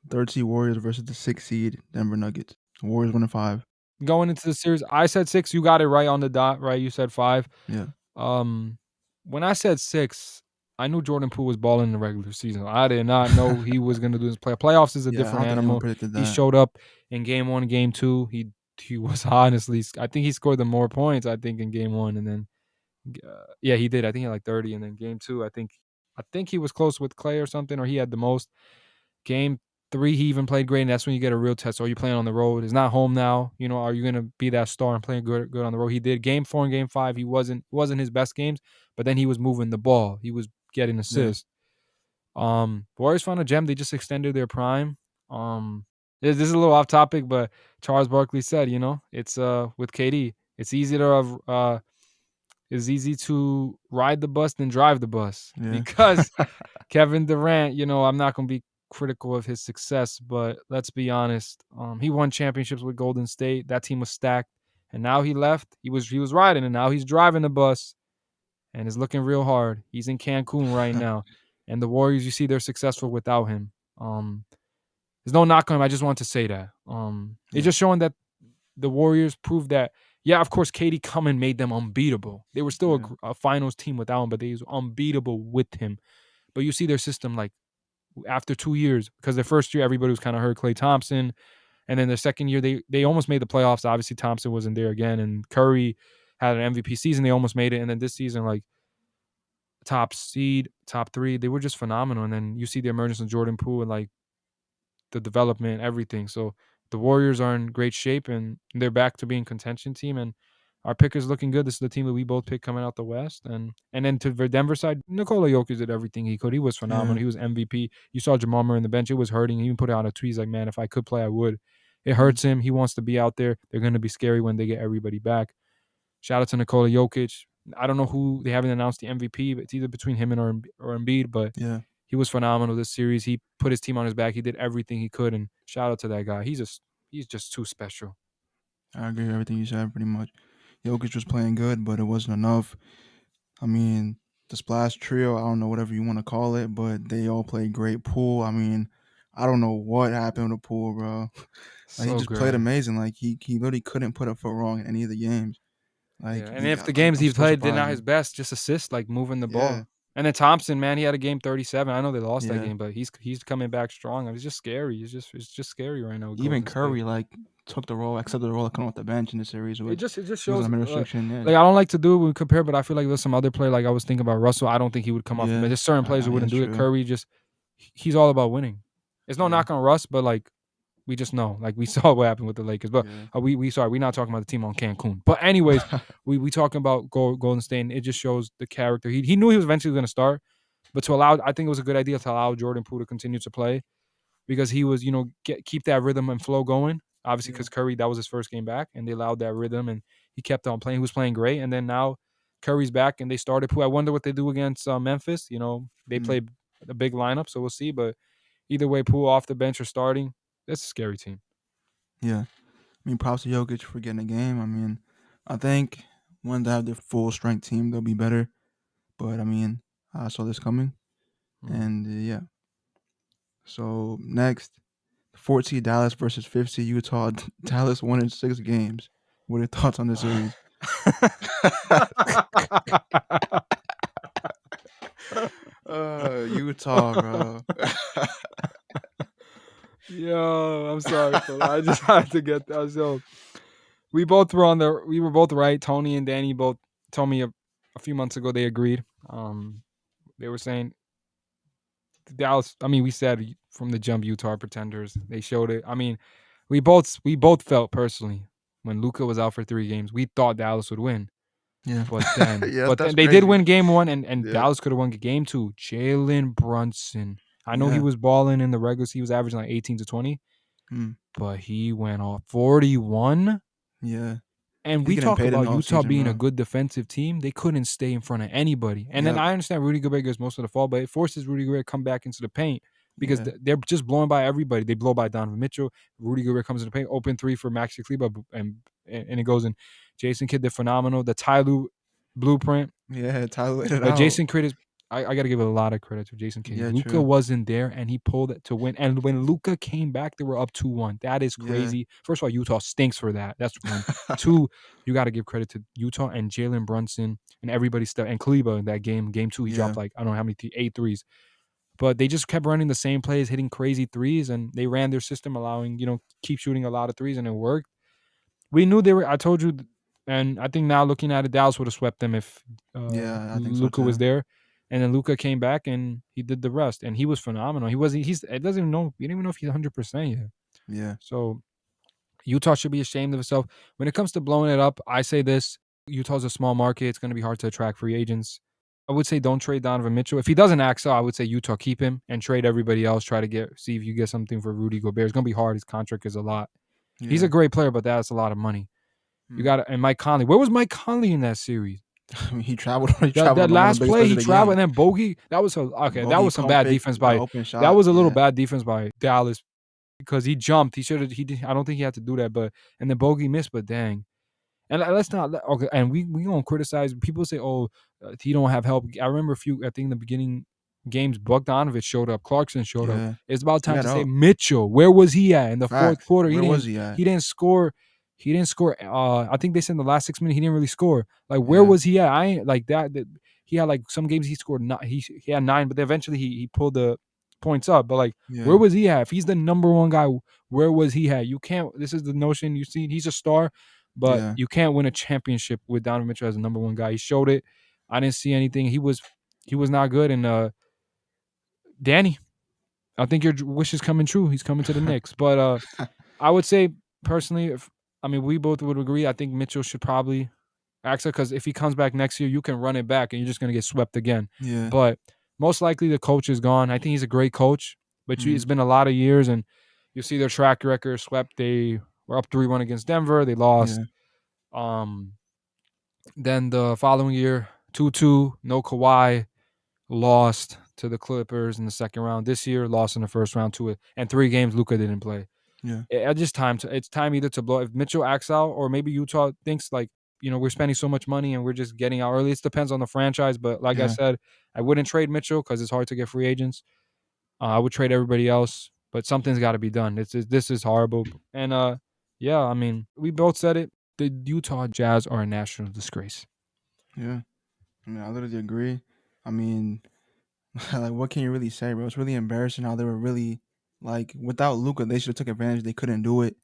Speaker 2: third seed Warriors versus the sixth seed Denver Nuggets. Warriors 1-5.
Speaker 1: Going into the series, I said 6. You got it right on the dot. Right, you said 5.
Speaker 2: Yeah,
Speaker 1: Um, when I said 6, I knew Jordan Poole was balling in the regular season. I did not know he was going to do this play. Playoffs is a
Speaker 2: yeah. I
Speaker 1: different
Speaker 2: don't think anyone
Speaker 1: animal.
Speaker 2: predicted
Speaker 1: He
Speaker 2: that.
Speaker 1: showed up in game 1, game 2. He was honestly, I think he scored the more points. I think in game 1, and then yeah, he did. I think he had like 30, and then game 2, I think he was close with Clay or something, or he had the most. Game 3, he even played great, and that's when you get a real test. Are you playing on the road? It's not home now. You know, are you gonna be that star and playing good on the road? He did. Game 4 and game 5, he wasn't his best games, but then he was moving the ball. He was getting
Speaker 2: Yeah,
Speaker 1: assists. Warriors found a gem. They just extended their prime. This is a little off topic, but Charles Barkley said, it's with KD, it's easy to ride the bus than drive the bus
Speaker 2: yeah,
Speaker 1: because Kevin Durant, I'm not going to be critical of his success, but let's be honest. He won championships with Golden State. That team was stacked, and now he left. He was riding, and now he's driving the bus, and it's looking real hard. He's in Cancun right now, and the Warriors, you see, they're successful without him. There's no knock on him. I just want to say that. It's
Speaker 2: yeah,
Speaker 1: just showing that the Warriors proved that. Yeah, of course, Katie coming made them unbeatable. They were still
Speaker 2: yeah,
Speaker 1: a finals team without him, but they was unbeatable with him. But you see their system like after 2 years, because their first year everybody was kind of hurt, Klay Thompson, and then their second year they almost made the playoffs. Obviously Thompson wasn't there again, and Curry had an MVP season. They almost made it, and then this season like top seed, top 3, they were just phenomenal. And then you see the emergence of Jordan Poole and like the development, everything. So the Warriors are in great shape, and they're back to being contention team. And our pick is looking good. This is the team that we both picked coming out the West. And then to the Denver side, Nikola Jokic did everything he could. He was phenomenal.
Speaker 2: yeah.
Speaker 1: He was MVP. You saw Jamal Murray in the bench. It was hurting. He even put out a tweet. He's like, man, if I could play, I would. It
Speaker 2: Mhm.
Speaker 1: hurts him. He wants to be out there. They're going to be scary when they get everybody back. Shout out to Nikola Jokic. I don't know who, they haven't announced the MVP, but it's either between him and or Embiid, but
Speaker 2: Yeah,
Speaker 1: he was phenomenal this series. He put his team on his back. He did everything he could, and shout out to that guy. He's just too special.
Speaker 2: I agree with everything you said pretty much. Jokic was playing good, but it wasn't enough. I mean, the Splash Trio, I don't know whatever you want to call it, but they all played great pool. I mean, I don't know what happened to Poole, bro. Like he
Speaker 1: So
Speaker 2: just played
Speaker 1: good.
Speaker 2: amazing. Like he literally couldn't put a foot wrong in any of the games.
Speaker 1: Yeah,
Speaker 2: Like
Speaker 1: and
Speaker 2: he
Speaker 1: if
Speaker 2: got
Speaker 1: the
Speaker 2: like
Speaker 1: games
Speaker 2: I'm
Speaker 1: he
Speaker 2: so
Speaker 1: played did not
Speaker 2: surprised.
Speaker 1: his best, just assist like moving the
Speaker 2: Yeah,
Speaker 1: ball. And then Thompson, man, he had a game 37. I know they lost that
Speaker 2: yeah.
Speaker 1: game, but he's coming back strong. It's just scary. It's just scary right now with
Speaker 2: Even
Speaker 1: Golden State.
Speaker 2: Curry, like took the role, accepted the role of coming off the bench in the series,
Speaker 1: It
Speaker 2: which
Speaker 1: just
Speaker 2: he was
Speaker 1: shows
Speaker 2: on a restriction. Yeah,
Speaker 1: like I don't like to do it when we compare, but I feel like there's some other play. Like I was thinking about Russell. I don't think he would come off the bench.
Speaker 2: yeah,
Speaker 1: There's certain players who
Speaker 2: yeah,
Speaker 1: wouldn't
Speaker 2: that's
Speaker 1: do it.
Speaker 2: true.
Speaker 1: Curry just he's all about winning. It's no
Speaker 2: Yeah,
Speaker 1: knock on Russ, but like we just know. Like we saw what happened with the Lakers. But
Speaker 2: yeah,
Speaker 1: we sorry, we're not talking about the team on Cancun. But anyways, we talking about Golden State. And it just shows the character. He knew he was eventually going to start, but to allow, I think it was a good idea to allow Jordan Poole to continue to play because he was keep that rhythm and flow going. Obviously,
Speaker 2: yeah,
Speaker 1: because Curry that was his first game back, and they allowed that rhythm, and he kept on playing. He was playing great, and then now Curry's back, and they started Poole. I wonder what they do against Memphis. They
Speaker 2: mm,
Speaker 1: play a big lineup, so we'll see. But either way, Poole off the bench or starting, that's a scary team.
Speaker 2: yeah. I mean, props to Jokic for getting a game. I mean, I think when they have their full strength team, they'll be better. But I mean, I saw this coming,
Speaker 1: Mm.
Speaker 2: and yeah. So next, 4th Dallas versus 5th Utah. Dallas won in 6 games. What are your thoughts on the series? Utah, bro.
Speaker 1: Yo, I'm sorry for that. I just had to get that. So we were both right. Tony and Danny both told me a few months ago they agreed. They were saying Dallas. I mean, we said from the jump Utah are pretenders. They showed it. I mean, we both felt personally when Luka was out for 3 games, we thought Dallas would win.
Speaker 2: Yeah.
Speaker 1: But then,
Speaker 2: Yes,
Speaker 1: but
Speaker 2: that's
Speaker 1: then they did
Speaker 2: crazy.
Speaker 1: win game one, and
Speaker 2: Yeah.
Speaker 1: Dallas could have won game two. Jalen Brunson. I know he
Speaker 2: Yeah.
Speaker 1: was balling in the regulars. He was averaging like 18 to 20,
Speaker 2: Mm,
Speaker 1: but he went off 41.
Speaker 2: yeah.
Speaker 1: And
Speaker 2: He's
Speaker 1: we
Speaker 2: getting
Speaker 1: talk
Speaker 2: paid in
Speaker 1: about
Speaker 2: the
Speaker 1: Utah
Speaker 2: offseason,
Speaker 1: being a
Speaker 2: bro.
Speaker 1: good defensive team. They couldn't stay in front of anybody. And then
Speaker 2: Yep.
Speaker 1: I understand Rudy Gobert gets most of the fall, but it forces Rudy Gobert to come back into the paint because
Speaker 2: Yeah.
Speaker 1: they're just blowing by everybody. They blow by Donovan Mitchell. Rudy Gobert comes in the paint, open three for Maxi Kleber, and it goes in. Jason Kidd, they're phenomenal. The Ty Lue blueprint.
Speaker 2: Yeah. Tyler laid it
Speaker 1: But
Speaker 2: out.
Speaker 1: Jason Kidd is I got to give a lot of credit to Jason Kidd.
Speaker 2: Yeah,
Speaker 1: Luca
Speaker 2: true.
Speaker 1: wasn't there and he pulled it to win. And when Luca came back, they were up 2-1. That is
Speaker 2: Yeah.
Speaker 1: crazy. First of all, Utah stinks for that. That's one. Two, you got to give credit to Utah and Jalen Brunson and everybody stuff. And Kleba in that game. Game two, he dropped
Speaker 2: Yeah.
Speaker 1: like, I don't know how many, 8 threes. But they just kept running the same plays, hitting crazy threes. And they ran their system, allowing, keep shooting a lot of threes. And it worked. We knew they were. I told you, and I think now looking at it, Dallas would have swept them if
Speaker 2: Yeah, I think so
Speaker 1: Luca was
Speaker 2: too.
Speaker 1: there. And then Luca came back and he did the rest, and he was phenomenal. He was. He's. It doesn't even know. We don't even know if he's 100% yet.
Speaker 2: Yeah.
Speaker 1: So Utah should be ashamed of itself when it comes to blowing it up. I say this: Utah's a small market. It's going to be hard to attract free agents. I would say don't trade Donovan Mitchell. If he doesn't act so, I would say Utah keep him and trade everybody else. Try to see if you get something for Rudy Gobert. It's going to be hard. His contract is a lot. He's a
Speaker 2: Yeah.
Speaker 1: great player, but that's a lot of money. You
Speaker 2: Mm.
Speaker 1: got and Mike Conley. Where was Mike Conley in that series?
Speaker 2: I mean, he traveled. He
Speaker 1: That
Speaker 2: traveled
Speaker 1: that
Speaker 2: on one of the
Speaker 1: last
Speaker 2: biggest
Speaker 1: play
Speaker 2: plays of
Speaker 1: he
Speaker 2: the
Speaker 1: traveled
Speaker 2: game.
Speaker 1: and then bogey. That was okay. That
Speaker 2: Bogey
Speaker 1: was some
Speaker 2: pump
Speaker 1: bad
Speaker 2: fake
Speaker 1: defense
Speaker 2: the
Speaker 1: by.
Speaker 2: open
Speaker 1: That
Speaker 2: shot.
Speaker 1: was a little
Speaker 2: Yeah.
Speaker 1: bad defense by Dallas because he jumped. He should have. He did. I don't think he had to do that. But and then bogey missed. But dang. And let's not okay. And we gonna criticize people. Say, oh, he don't have help. I remember a few. I think in the beginning games, Bogdanovich showed up. Clarkson showed up.
Speaker 2: Yeah.
Speaker 1: It's about
Speaker 2: He
Speaker 1: time
Speaker 2: had
Speaker 1: to say
Speaker 2: help.
Speaker 1: Mitchell. Where was he at in the fourth
Speaker 2: Facts.
Speaker 1: quarter? He
Speaker 2: Where was
Speaker 1: didn't.
Speaker 2: he at?
Speaker 1: He didn't score. He didn't score. I think they said in the last 6 minutes he didn't really score. Like where
Speaker 2: Yeah.
Speaker 1: was he at? I ain't like that. He had like some games he scored not. He had 9, but then eventually he pulled the points up. But like where
Speaker 2: Yeah.
Speaker 1: was he at? If he's the number one guy, where was he at? You can't. This is the notion you see. He's a star, but
Speaker 2: Yeah.
Speaker 1: you can't win a championship with Donovan Mitchell as the number one guy. He showed it. I didn't see anything. He was not good. And Danny, I think your wish is coming true. He's coming to the Knicks. But I would say personally, if I mean we both would agree. I think Mitchell should probably exit because if he comes back next year, you can run it back and you're just gonna get swept again.
Speaker 2: Yeah.
Speaker 1: But most likely the coach is gone. I think he's a great coach, but it's
Speaker 2: Mm.
Speaker 1: been a lot of years, and you see their track record. Swept. They were up 3-1 against Denver. They lost.
Speaker 2: Yeah.
Speaker 1: Um, then the following year, 2-2, no Kawhi, lost to the Clippers in the second round. This year, lost in the first round to it, and 3 games Luka didn't play.
Speaker 2: Yeah.
Speaker 1: Just time to it's time either to blow if Mitchell acts out or maybe Utah thinks like we're spending so much money and we're just getting out early. It depends on the franchise, but like I
Speaker 2: Yeah.
Speaker 1: said, I wouldn't trade Mitchell because it's hard to get free agents. I would trade everybody else, but something's got to be done. This is horrible, and yeah, I mean we both said it. The Utah Jazz are a national disgrace.
Speaker 2: Yeah. I mean, I literally agree. I mean, like, what can you really say, bro? It's really embarrassing how they were really like without Luca, they should have took advantage. They couldn't do it.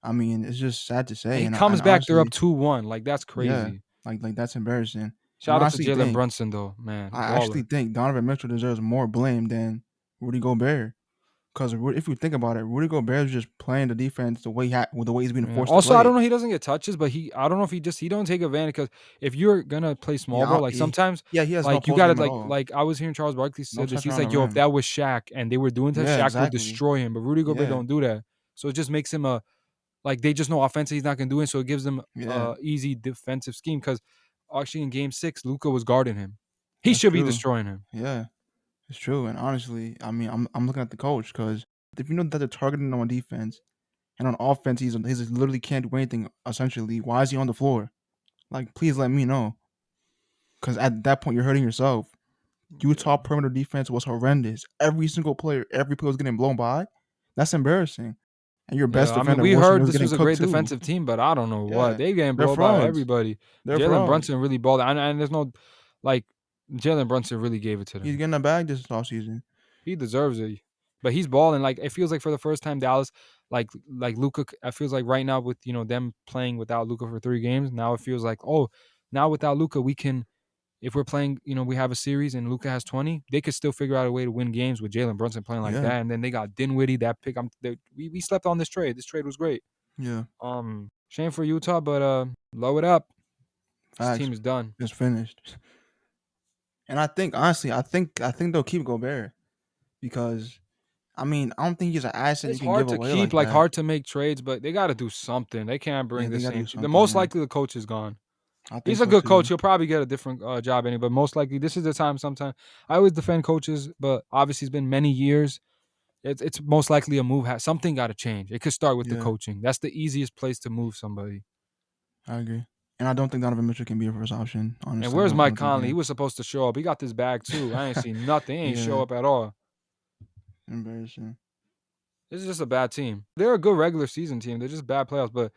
Speaker 2: I mean, it's just sad to
Speaker 1: And
Speaker 2: say,
Speaker 1: he
Speaker 2: and
Speaker 1: comes back, they're up
Speaker 2: honestly,
Speaker 1: 2-1. Like, that's
Speaker 2: yeah,
Speaker 1: crazy.
Speaker 2: like that's embarrassing. And
Speaker 1: Shout out to
Speaker 2: honestly,
Speaker 1: Jalen
Speaker 2: think
Speaker 1: Brunson though, man,
Speaker 2: I actually
Speaker 1: baller.
Speaker 2: think Donovan Mitchell deserves more blame than Rudy Gobert. Because if you think about it, Rudy Gobert is just playing the defense with the way he's being
Speaker 1: Yeah.
Speaker 2: forced to
Speaker 1: Also, I
Speaker 2: play.
Speaker 1: don't know. He doesn't get touches, but I don't know if he don't take advantage because if you're gonna play small
Speaker 2: Yeah,
Speaker 1: ball, like sometimes,
Speaker 2: yeah, he has no
Speaker 1: like you
Speaker 2: post
Speaker 1: gotta
Speaker 2: game at all.
Speaker 1: like I was hearing Charles Barkley
Speaker 2: No
Speaker 1: said this.
Speaker 2: touch
Speaker 1: He's
Speaker 2: around the
Speaker 1: like, yo, if
Speaker 2: rim.
Speaker 1: that was Shaq and they were doing that,
Speaker 2: Yeah,
Speaker 1: Shaq would
Speaker 2: exactly.
Speaker 1: destroy him. But Rudy Gobert
Speaker 2: Yeah,
Speaker 1: don't do that, so it just makes him a like they just know offensive he's not gonna do it, so it gives them
Speaker 2: yeah,
Speaker 1: a easy defensive scheme. Because actually in Game 6, Luca was guarding him. He
Speaker 2: that's
Speaker 1: should be
Speaker 2: true.
Speaker 1: destroying him.
Speaker 2: Yeah, it's true. And honestly, I mean, I'm looking at the coach because if you know that they're targeting him on defense and on offense, he's literally can't do anything. Essentially, why is he on the floor? Like, please let me know. Because at that point, you're hurting yourself. Utah
Speaker 1: Yeah.
Speaker 2: perimeter defense was horrendous. Every player was getting blown by. That's embarrassing. And your best
Speaker 1: Yeah, I mean,
Speaker 2: defender,
Speaker 1: we
Speaker 2: Wilson,
Speaker 1: heard
Speaker 2: was
Speaker 1: this
Speaker 2: getting
Speaker 1: was a
Speaker 2: cooked
Speaker 1: great
Speaker 2: too.
Speaker 1: defensive team, but I don't know what
Speaker 2: Yeah,
Speaker 1: they getting
Speaker 2: they're
Speaker 1: blown by
Speaker 2: frauds.
Speaker 1: everybody.
Speaker 2: They're
Speaker 1: Jalen
Speaker 2: frauds.
Speaker 1: Brunson really balled, and there's no like Jalen Brunson really gave it to
Speaker 2: He's
Speaker 1: them.
Speaker 2: getting a bag this offseason.
Speaker 1: He deserves it, but he's balling. Like it feels like for the first time, Dallas, like Luca. It feels like right now with them playing without Luca for 3 games. Now it feels like now without Luca we can. If we're playing, we have a series and Luca has 20, they could still figure out a way to win games with Jalen Brunson playing like
Speaker 2: Yeah,
Speaker 1: that. And then they got Dinwiddie, that pick. We slept on this trade. This trade was great.
Speaker 2: yeah.
Speaker 1: Shame for Utah, but blow it up. This
Speaker 2: Facts.
Speaker 1: team is done.
Speaker 2: It's finished. And I think honestly, I think they'll keep Gobert because I mean I don't think he's an asset you
Speaker 1: It's
Speaker 2: can give
Speaker 1: hard to
Speaker 2: away
Speaker 1: keep,
Speaker 2: like
Speaker 1: like
Speaker 2: that.
Speaker 1: hard to make trades, but they got to do something. They can't
Speaker 2: Yeah,
Speaker 1: bring the
Speaker 2: they gotta
Speaker 1: same
Speaker 2: do
Speaker 1: team. The
Speaker 2: something.
Speaker 1: most
Speaker 2: Yeah,
Speaker 1: likely the coach is gone.
Speaker 2: I think
Speaker 1: He's a
Speaker 2: so
Speaker 1: good coach.
Speaker 2: too.
Speaker 1: He'll probably get a different job anyway, but most likely this is the time. Sometime I always defend coaches, but obviously it's been many years. It's most likely a move. Something got to change. It could start with the
Speaker 2: Yeah,
Speaker 1: coaching. That's the easiest place to move somebody.
Speaker 2: I agree. And I don't think Donovan Mitchell can be a first option.
Speaker 1: And
Speaker 2: Honestly,
Speaker 1: where's
Speaker 2: I
Speaker 1: Mike
Speaker 2: don't think he
Speaker 1: Conley? He
Speaker 2: can.
Speaker 1: was supposed to show up. He got this bag too. I ain't seen nothing. He ain't show
Speaker 2: Yeah,
Speaker 1: up at all.
Speaker 2: embarrassing.
Speaker 1: This is just a bad team. They're a good regular season team. They're just bad playoffs, but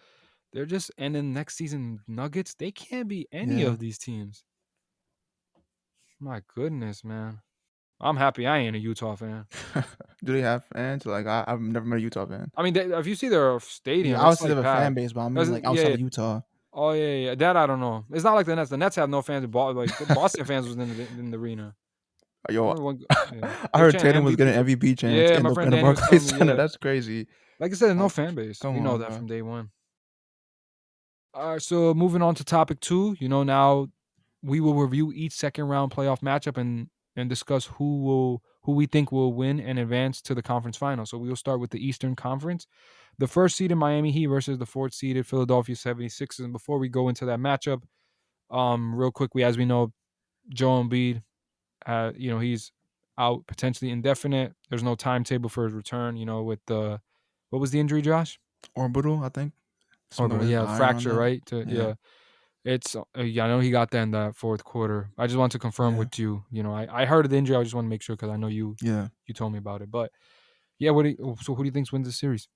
Speaker 1: they're just and then next season Nuggets, they can't be any
Speaker 2: Yeah.
Speaker 1: of these teams. My goodness, man. I'm happy I ain't a Utah fan.
Speaker 2: Do they have fans? Like I've never met a Utah fan.
Speaker 1: I mean, if you see their
Speaker 2: Yeah,
Speaker 1: stadium, it's
Speaker 2: obviously they
Speaker 1: like
Speaker 2: have a fan
Speaker 1: packed.
Speaker 2: base, but I mean
Speaker 1: That's
Speaker 2: like
Speaker 1: yeah,
Speaker 2: outside
Speaker 1: yeah.
Speaker 2: of Utah.
Speaker 1: Oh yeah. That I don't know. It's not like the Nets. The Nets have no fans. Like the Boston fans was in the arena. I
Speaker 2: Yo,
Speaker 1: remember one. Yeah,
Speaker 2: I
Speaker 1: they're
Speaker 2: heard
Speaker 1: chanting
Speaker 2: Tatum was
Speaker 1: MVP
Speaker 2: getting
Speaker 1: for.
Speaker 2: MVP chants
Speaker 1: Yeah,
Speaker 2: in
Speaker 1: my
Speaker 2: the
Speaker 1: friend Danny was
Speaker 2: Barclays
Speaker 1: telling me.
Speaker 2: Center.
Speaker 1: Yeah,
Speaker 2: That's crazy.
Speaker 1: like I said, there's no
Speaker 2: Like,
Speaker 1: fan base.
Speaker 2: come
Speaker 1: We know
Speaker 2: on,
Speaker 1: that
Speaker 2: bro.
Speaker 1: from day one. All right, so moving on to topic 2. Now we will review each second round playoff matchup and discuss who we think will win and advance to the conference final. So we will start with the Eastern Conference. The first seeded Miami Heat versus the fourth seeded Philadelphia 76ers. And before we go into that matchup, real quick, as we know, Joel Embiid, he's out potentially indefinite. There's no timetable for his return. With the what was the injury, Josh?
Speaker 2: Orbital, I think. Something
Speaker 1: Orbital,
Speaker 2: with
Speaker 1: yeah,
Speaker 2: the iron on
Speaker 1: fracture,
Speaker 2: that.
Speaker 1: right?
Speaker 2: Yeah,
Speaker 1: Yeah, it's yeah. I know he got that in the fourth quarter. I just want to confirm
Speaker 2: yeah,
Speaker 1: with you. I heard of the injury. I just want to make sure because I know
Speaker 2: yeah,
Speaker 1: you told me about it. But yeah, so who do you think wins the series?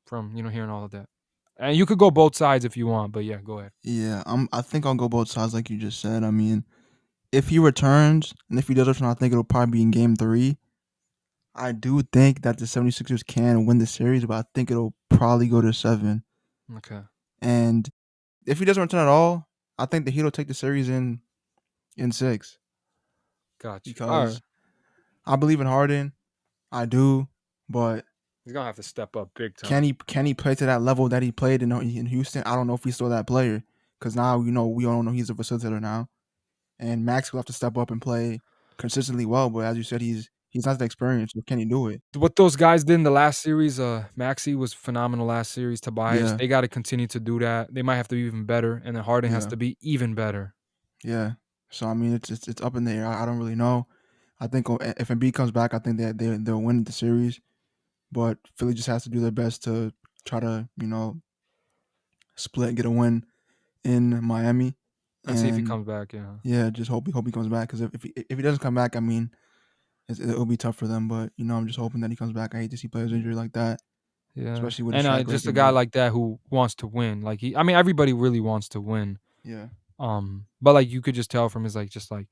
Speaker 1: From hearing all of that, and you could go both sides if you want. But yeah, go ahead.
Speaker 2: yeah. I think I'll go both sides, like you just said. I mean, if he returns, and if he does return, I think it'll probably be in Game 3. I do think that the 76ers can win the series, but I think it'll probably go to 7.
Speaker 1: Okay,
Speaker 2: And if he doesn't return at all, I think the Heat will take the series in 6
Speaker 1: got you. All right,
Speaker 2: because I believe in Harden. I do, but
Speaker 1: he's gonna have to step up big
Speaker 2: can
Speaker 1: time.
Speaker 2: he play to that level that he played in Houston? I don't know if he's still that player because now we all know he's a facilitator now, and Max will have to step up and play consistently well. But as you said, he's not the experience. So can he do it?
Speaker 1: What those guys did in the last series, Maxey was phenomenal last series. Tobias,
Speaker 2: Yeah,
Speaker 1: they got to continue to do that. They might have to be even better, and then Harden has
Speaker 2: yeah,
Speaker 1: to be even better.
Speaker 2: yeah. So I mean, it's up in the air. I don't really know. I think if Embiid comes back, I think that they'll win the series. But Philly just has to do their best to try to split, get a win in Miami,
Speaker 1: And see if he
Speaker 2: and
Speaker 1: comes back. Yeah,
Speaker 2: yeah, just hope he comes back because if he doesn't come back, I mean, it'll be tough for them. But I'm just hoping that he comes back. I hate to see players injured like that,
Speaker 1: yeah.
Speaker 2: especially with a
Speaker 1: And
Speaker 2: Shaq
Speaker 1: just a
Speaker 2: record.
Speaker 1: guy
Speaker 2: But
Speaker 1: like that who wants to win. Like I mean, everybody really wants to win.
Speaker 2: yeah,
Speaker 1: But like you could just tell from his just like,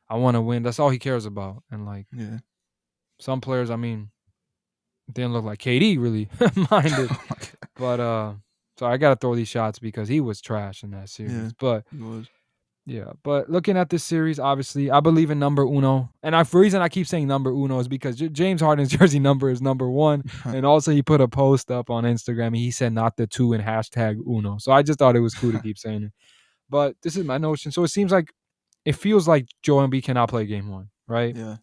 Speaker 1: I want to win. That's all he cares about. And like
Speaker 2: yeah,
Speaker 1: some players, I mean, didn't look like KD really minded. But So I gotta throw these shots because he was trash in that
Speaker 2: Yeah,
Speaker 1: series. But
Speaker 2: he was.
Speaker 1: yeah, but looking at this series, obviously, I believe in number uno. And the reason I keep saying number uno is because James Harden's jersey number is number one. And also, he put a post up on Instagram and he said not the two and hashtag uno. So I just thought it was cool to keep saying it. But this is my notion. So it seems like it feels like Joel Embiid cannot play game one, right?
Speaker 2: Yeah,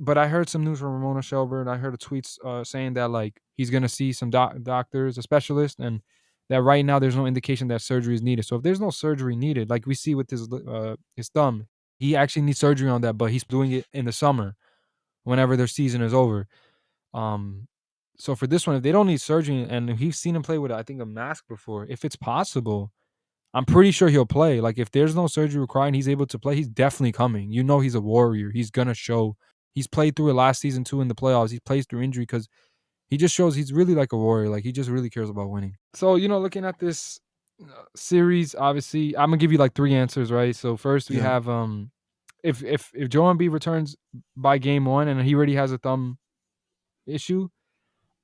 Speaker 1: But I heard some news from Ramona Shelburne. I heard a tweet saying that like he's gonna see some doctors, a specialist, and that right now there's no indication that surgery is needed. So if there's no surgery needed, like we see with his thumb, he actually needs surgery on that, but he's doing it in the summer whenever their season is over. Um, so for this one, if they don't need surgery, and he's seen him play with I think a mask before, if it's possible, I'm pretty sure he'll play. Like if there's no surgery required and he's able to play, he's definitely coming. You know he's a warrior. He's gonna show. He's played through it last season too in the playoffs. He plays through injury because he just shows he's really like a warrior. Like he just really cares about winning. So looking at this series, obviously, I'm gonna give you like three answers, right? So first we
Speaker 2: yeah,
Speaker 1: have if Joel Embiid returns by game one and he already has a thumb issue,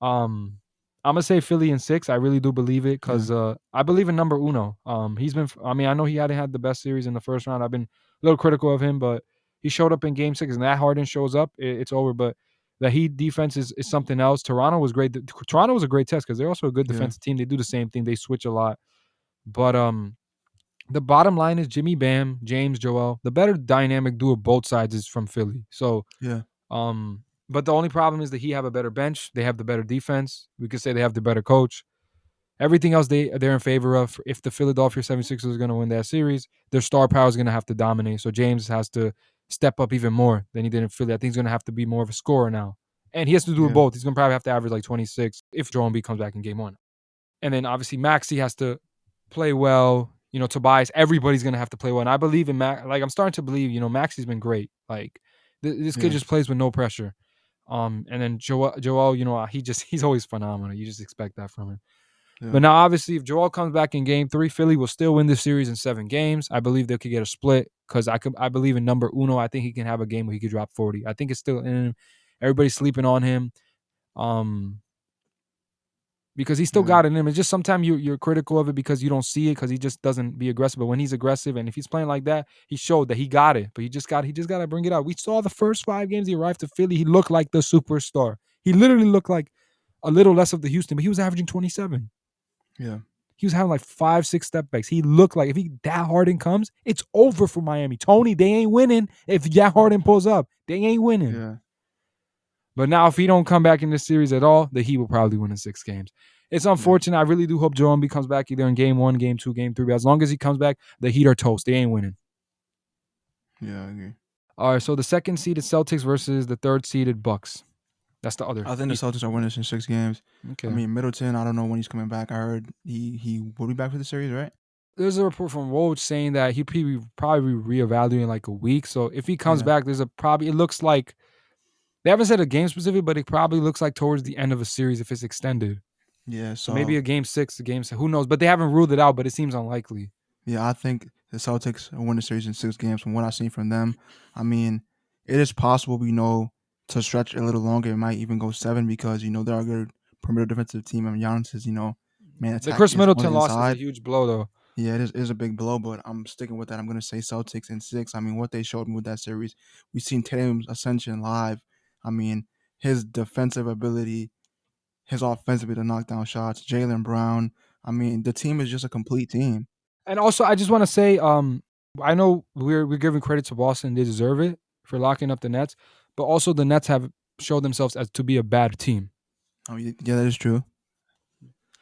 Speaker 1: um, I'm gonna say Philly in six. I really do believe it
Speaker 2: yeah,
Speaker 1: because I believe in number uno. He's been. I mean, I know he hadn't had the best series in the first round. I've been a little critical of him, but he showed up in Game 6, and that Harden shows up, it's over. But the Heat defense is something else. Toronto was great. Toronto was a great test because they're also a good
Speaker 2: yeah,
Speaker 1: defensive team. They do the same thing. They switch a lot. But the bottom line is Jimmy Bam, James Joel. The better dynamic duo both sides is from Philly. So
Speaker 2: yeah,
Speaker 1: but the only problem is that he have a better bench. They have the better defense. We could say they have the better coach. Everything else they're in favor of. If the Philadelphia 76ers are going to win that series, their star power is going to have to dominate. So James has to step up even more than he did in Philly. I think he's going to have to be more of a scorer now. And he has to do
Speaker 2: yeah,
Speaker 1: both. He's going to probably have to average like 26 if Joel Embiid comes back in game one. And then obviously Maxey has to play well. Tobias, everybody's going to have to play well. And I believe in Max. Like I'm starting to believe, Maxey's been great. Like this kid
Speaker 2: yeah,
Speaker 1: just plays with no pressure. And then Joel, he's always phenomenal. You just expect that from him.
Speaker 2: yeah,
Speaker 1: But now, obviously, if Joel comes back in game three, Philly will still win this series in 7 games. I believe they could get a split because I believe in number uno. I think he can have a game where he could drop 40. I think it's still in him. Everybody's sleeping on him. Because he still
Speaker 2: yeah,
Speaker 1: got it in him. It's just sometimes you're critical of it because you don't see it because he just doesn't be aggressive. But when he's aggressive and if he's playing like that, he showed that he got it. But he just got to bring it out. We saw the first 5 games he arrived to Philly. He looked like the superstar. He literally looked like a little less of the Houston, but he was averaging 27.
Speaker 2: yeah,
Speaker 1: He was having like 5, 6 step backs. He looked like if that Harden comes, it's over for Miami. Tony, they ain't winning. If that Harden pulls up, they ain't winning.
Speaker 2: yeah,
Speaker 1: But now, if he don't come back in this series at all, the Heat will probably win in 6 games. It's
Speaker 2: yeah,
Speaker 1: unfortunate. I really do hope Joel Embiid comes back either in game one, game two, game three. But as long as he comes back, the Heat are toast. They ain't winning.
Speaker 2: yeah. I agree.
Speaker 1: All right. So the second seeded Celtics versus the third seeded Bucks. That's the other
Speaker 2: I think the
Speaker 1: Eastern.
Speaker 2: Celtics are winning in 6 games. I
Speaker 1: Okay.
Speaker 2: mean, Middleton. I don't know when he's coming back. I heard he will be back for the series, right?
Speaker 1: There's a report from Woj saying that he probably reevaluating in like a week. So if he comes
Speaker 2: Yeah,
Speaker 1: back, there's a probably. It looks like they haven't said a game specific, but it probably looks like towards the end of a series if it's extended.
Speaker 2: yeah.
Speaker 1: So maybe
Speaker 2: So
Speaker 1: a game six, a game seven. Who knows? But they haven't ruled it out, but it seems unlikely.
Speaker 2: yeah, I think the Celtics will win the series in 6 games. From what I've seen from them, I mean, it is possible, to stretch a little longer. It might even go 7 because they're a good perimeter defensive team, and Giannis is man
Speaker 1: The
Speaker 2: attack
Speaker 1: Chris
Speaker 2: is on the
Speaker 1: Middleton loss is a
Speaker 2: inside.
Speaker 1: huge blow, though.
Speaker 2: Yeah, it is a big blow, but I'm sticking with that. I'm gonna say Celtics in 6. I mean, what they showed me with that series, we've seen Tatum's ascension live. I mean, his defensive ability, his offensive ability to knock down shots, Jalen Brown. I mean, the team is just a complete team.
Speaker 1: And also, I just want to say, I know we're giving credit to Boston; they deserve it for locking up the Nets. But also, the Nets have showed themselves as to be a bad team
Speaker 2: I mean, yeah, that is true.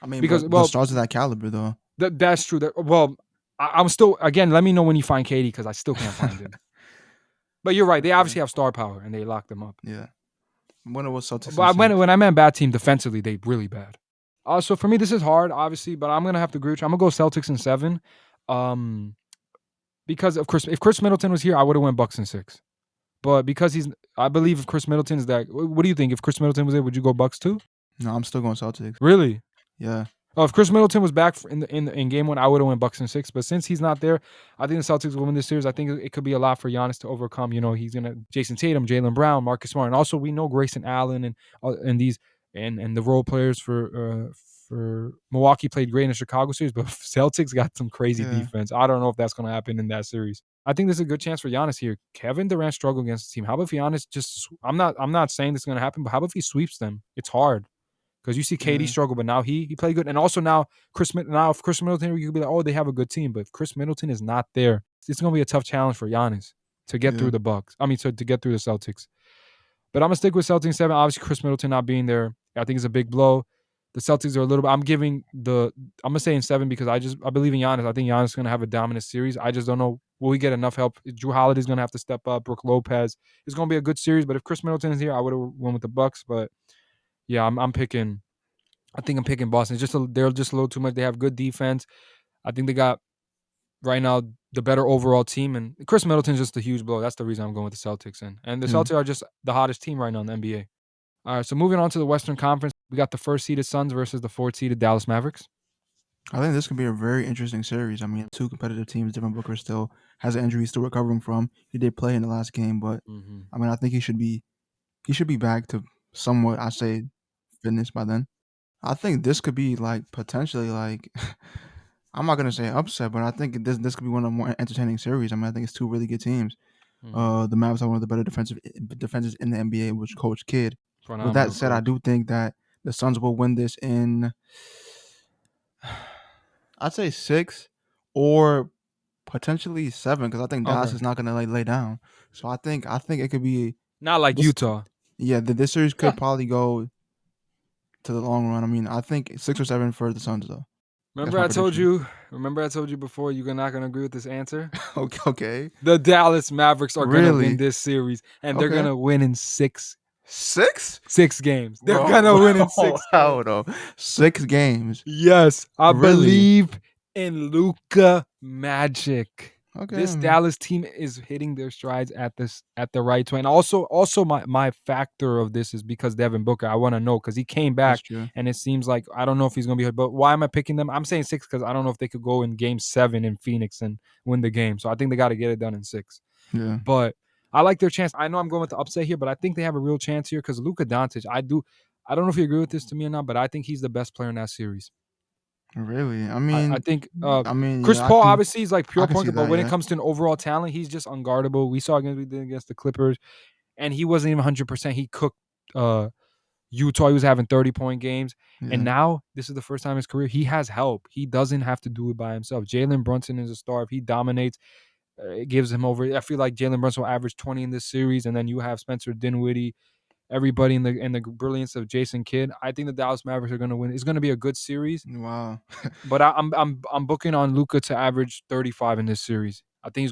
Speaker 2: I mean,
Speaker 1: because,
Speaker 2: but the
Speaker 1: well,
Speaker 2: stars of that caliber, though.
Speaker 1: that's true. Well, I'm still again. Let me know when you find Katie because I still can't find him. But you're right; they
Speaker 2: Okay.
Speaker 1: obviously have star power and they lock them up.
Speaker 2: Yeah. I'm gonna with Celtics in
Speaker 1: But when
Speaker 2: 6.
Speaker 1: when I meant bad team defensively, they really bad. So for me, this is hard, obviously, but I'm gonna have to agree with you. I'm gonna go Celtics in 7, um, because of course, if Chris Middleton was here, I would have went Bucks in 6. But because I believe if Chris Middleton is that. What do you think? If Chris Middleton was there, would you go Bucks too?
Speaker 2: No, I'm still going Celtics.
Speaker 1: Really?
Speaker 2: Yeah.
Speaker 1: Oh, if Chris Middleton was back in game one, I would have went Bucks in 6. But since he's not there, I think the Celtics will win this series. I think it could be a lot for Giannis to overcome. He's gonna Jason Tatum, Jalen Brown, Marcus Smart, and also we know Grayson Allen and these and the role players for for Milwaukee played great in the Chicago series, but Celtics got some crazy
Speaker 2: Yeah,
Speaker 1: defense. I don't know if that's going to happen in that series. I think there's a good chance for Giannis here. Kevin Durant struggled against the team. How about if Giannis just? I'm not saying this is going to happen, but how about if he sweeps them? It's hard because you see KD
Speaker 2: yeah,
Speaker 1: struggle, but now he played good, and also now if Chris Middleton, you could be like, oh, they have a good team, but if Chris Middleton is not there, it's going to be a tough challenge for Giannis to get
Speaker 2: yeah.
Speaker 1: through the Bucks. I mean, to get through the Celtics. But I'm gonna stick with Celtics 7. Obviously, Chris Middleton not being there, I think is a big blow. The Celtics are a little bit. I'm gonna say in 7 because I believe in Giannis. I think Giannis is gonna have a dominant series. I just don't know. Will we get enough help? Drew Holiday's gonna have to step up. Brooke Lopez. It's gonna be a good series. But if Chris Middleton is here, I would have went with the Bucks. But yeah, I'm picking. I think I'm picking Boston. They're just a little too much. They have good defense. I think they got right now the better overall team, and Chris Middleton's just a huge blow. That's the reason I'm going with the Celtics. And the
Speaker 2: Yeah.
Speaker 1: Celtics are just the hottest team right now in the NBA. All right, so moving on to the Western Conference, we got the first seeded Suns versus the fourth seeded Dallas Mavericks.
Speaker 2: I think this could be a very interesting series. I mean, two competitive teams. Devin Booker still has an injury he's still recovering from. He did play in the last game, but
Speaker 1: Mm-hmm.
Speaker 2: I mean, I think he should be back to somewhat, I say, fitness by then. I think this could be like potentially like I'm not gonna say upset, but I think this could be one of the more entertaining series. I mean, I think it's two really good teams.
Speaker 1: Mm-hmm.
Speaker 2: The Mavs are one of the better defenses in the NBA, which Coach Kidd. With that
Speaker 1: Phenomenal
Speaker 2: said, I
Speaker 1: coach.
Speaker 2: do think that the Suns will win this in I'd say 6 or potentially 7 because I think Dallas
Speaker 1: Okay.
Speaker 2: is not gonna lay down. So I think it could be
Speaker 1: Not like
Speaker 2: this.
Speaker 1: Utah.
Speaker 2: Yeah, this series could probably go to the long run. I mean, I think 6 or 7 for the Suns though. That's
Speaker 1: remember
Speaker 2: my
Speaker 1: I told
Speaker 2: prediction.
Speaker 1: you. Remember I told you before you're not gonna agree with this answer.
Speaker 2: Okay, okay.
Speaker 1: The Dallas Mavericks are gonna win
Speaker 2: Really?
Speaker 1: this series, and they're
Speaker 2: Okay.
Speaker 1: gonna win in six
Speaker 2: 6?
Speaker 1: six games. They're
Speaker 2: Bro,
Speaker 1: gonna win in
Speaker 2: bro,
Speaker 1: 6 games.
Speaker 2: hell no. 6 games.
Speaker 1: Yes, I
Speaker 2: Really?
Speaker 1: believe in Luca magic.
Speaker 2: Okay, I
Speaker 1: This
Speaker 2: mean,
Speaker 1: Dallas team is hitting their strides at the right time. And also my factor of this is because Devin Booker. I want to know because he came
Speaker 2: that's
Speaker 1: back
Speaker 2: true.
Speaker 1: and it seems like I don't know if he's gonna be hurt. But why am I picking them? I'm saying 6 because I don't know if they could go in Game 7 in Phoenix and win the game. So I think they got to get it done in 6.
Speaker 2: Yeah.
Speaker 1: But I like their chance. I know I'm going with the upset here, but I think they have a real chance here because Luka Doncic. I don't know if you agree with this to me or not, but I think he's the best player in that series.
Speaker 2: Really?
Speaker 1: I think Chris
Speaker 2: Yeah, I
Speaker 1: Paul
Speaker 2: can
Speaker 1: obviously is like
Speaker 2: I
Speaker 1: pure
Speaker 2: can
Speaker 1: point
Speaker 2: see
Speaker 1: guard, but
Speaker 2: that,
Speaker 1: when it
Speaker 2: yeah.
Speaker 1: comes to an overall talent, he's just unguardable. We saw against the Clippers, and he wasn't even 100%. He cooked uh, Utah. He was having 30-point games, and
Speaker 2: Yeah.
Speaker 1: now this is the first time in his career he has help. He doesn't have to do it by himself. Jalen Brunson is a star. If he dominates, it gives him over. I feel like Jalen Brunson will average 20 in this series, and then you have Spencer Dinwiddie, everybody in the brilliance of Jason Kidd. I think the Dallas Mavericks are going to win. It's going to be a good series.
Speaker 2: Wow.
Speaker 1: But I'm booking on Luca to average 35 in this series. I think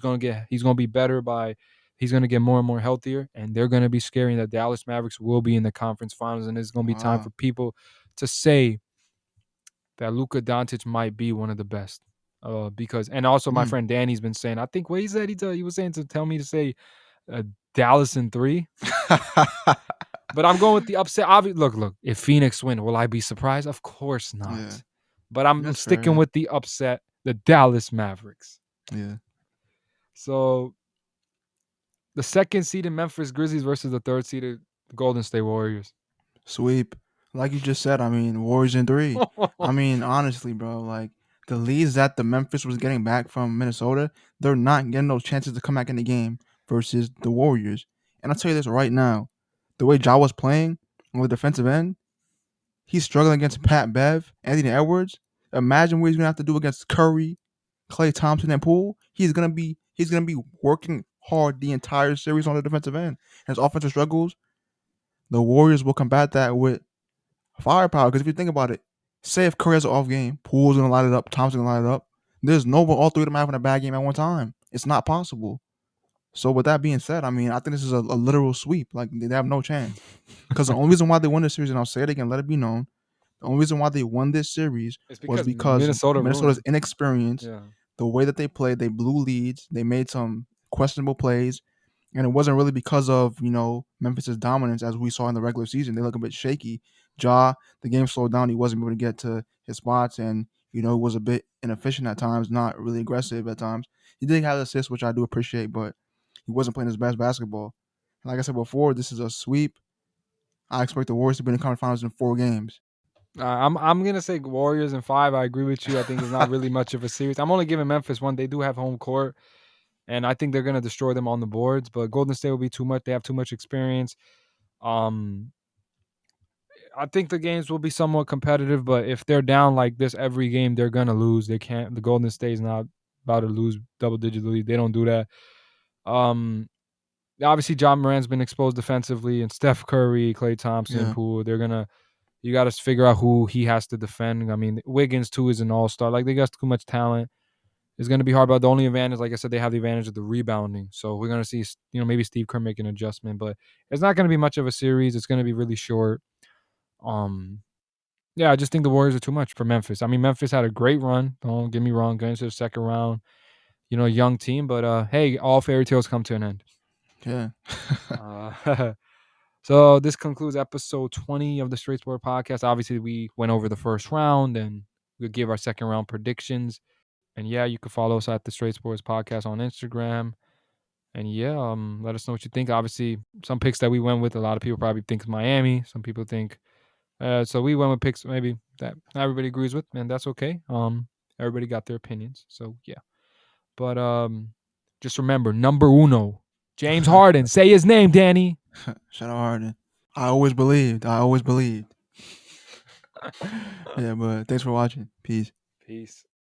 Speaker 1: he's gonna be better by he's gonna get more and more healthier, and they're gonna be scary. And the Dallas Mavericks will be in the conference finals, and it's gonna be time for
Speaker 2: Wow.
Speaker 1: people to say that Luka Doncic might be one of the best. Because and also my
Speaker 2: Mm.
Speaker 1: friend Danny's been saying. I think what he said he was saying to tell me to say Dallas in 3. But I'm going with the upset. Look. If Phoenix win, will I be surprised? Of course
Speaker 2: Yeah.
Speaker 1: not. But I'm
Speaker 2: That's fair,
Speaker 1: sticking
Speaker 2: yeah.
Speaker 1: with the upset, the Dallas Mavericks.
Speaker 2: Yeah.
Speaker 1: So the second seeded Memphis Grizzlies versus the third seeded Golden State Warriors.
Speaker 2: Sweep. Like you just said, I mean, Warriors in 3. I mean, honestly, bro, like the leads that the Memphis was getting back from Minnesota, they're not getting those chances to come back in the game versus the Warriors. And I'll tell you this right now. The way Ja was playing on the defensive end, he's struggling against Pat Bev, Anthony Edwards. Imagine what he's gonna have to do against Curry, Clay Thompson, and Poole. He's gonna be working hard the entire series on the defensive end. His offensive struggles, the Warriors will combat that with firepower. Because if you think about it, say if Curry has an off game, Poole's gonna light it up, Thompson's gonna light it up. There's no one, all three of them having a bad game at one time. It's not possible. So with that being said, I mean, I think this is a literal sweep. Like they have no chance. Because the only reason why they won this series, and I'll say it again, let it be known, the only reason why they won this series
Speaker 1: It's
Speaker 2: was
Speaker 1: because
Speaker 2: because
Speaker 1: Minnesota ruined
Speaker 2: Minnesota's
Speaker 1: it.
Speaker 2: inexperience,
Speaker 1: Yeah.
Speaker 2: the way that they played, they blew leads, they made some questionable plays, and it wasn't really because of Memphis's dominance as we saw in the regular season. They look a bit shaky. Ja, the game slowed down. He wasn't able to get to his spots, and was a bit inefficient at times, not really aggressive at times. He did have assists, which I do appreciate, but he wasn't playing his best basketball. Like I said before, this is a sweep. I expect the Warriors to be in the conference finals in 4 games.
Speaker 1: I'm gonna say Warriors in 5. I agree with you. I think it's not really much of a series. I'm only giving Memphis one. They do have home court, and I think they're gonna destroy them on the boards. But Golden State will be too much. They have too much experience. Um, I think the games will be somewhat competitive, but if they're down like this every game, they're gonna lose. They can't. The Golden State's not about to lose double digit lead. They don't do that. Um, obviously, John Morant's been exposed defensively, and Steph Curry, Klay Thompson,
Speaker 2: Yeah,
Speaker 1: Poole. They're gonna. You got to figure out who he has to defend. I mean, Wiggins too is an all star. Like they got too much talent. It's going to be hard, but the only advantage, like I said, they have the advantage of the rebounding. So we're going to see, maybe Steve Kerr make an adjustment, but it's not going to be much of a series. It's going to be really short. Um, yeah, I just think the Warriors are too much for Memphis. I mean, Memphis had a great run. Don't get me wrong, going to the second round. Young team, but hey, all fairy tales come to an end.
Speaker 2: yeah.
Speaker 1: Uh, so this concludes episode 20 of the Straight Sport Podcast. Obviously, we went over the first round and we'll give our second round predictions. And yeah, you can follow us at the Straight Sports Podcast on Instagram. And yeah, let us know what you think. Obviously, some picks that we went with, a lot of people probably think Miami. Some people think so we went with picks maybe that not everybody agrees with, and that's okay. Everybody got their opinions. So yeah. But just remember, number uno, James Harden. Say his name, Danny.
Speaker 2: Shout out Harden. I always believed. I always believed. Yeah, but thanks for watching. Peace.
Speaker 1: Peace.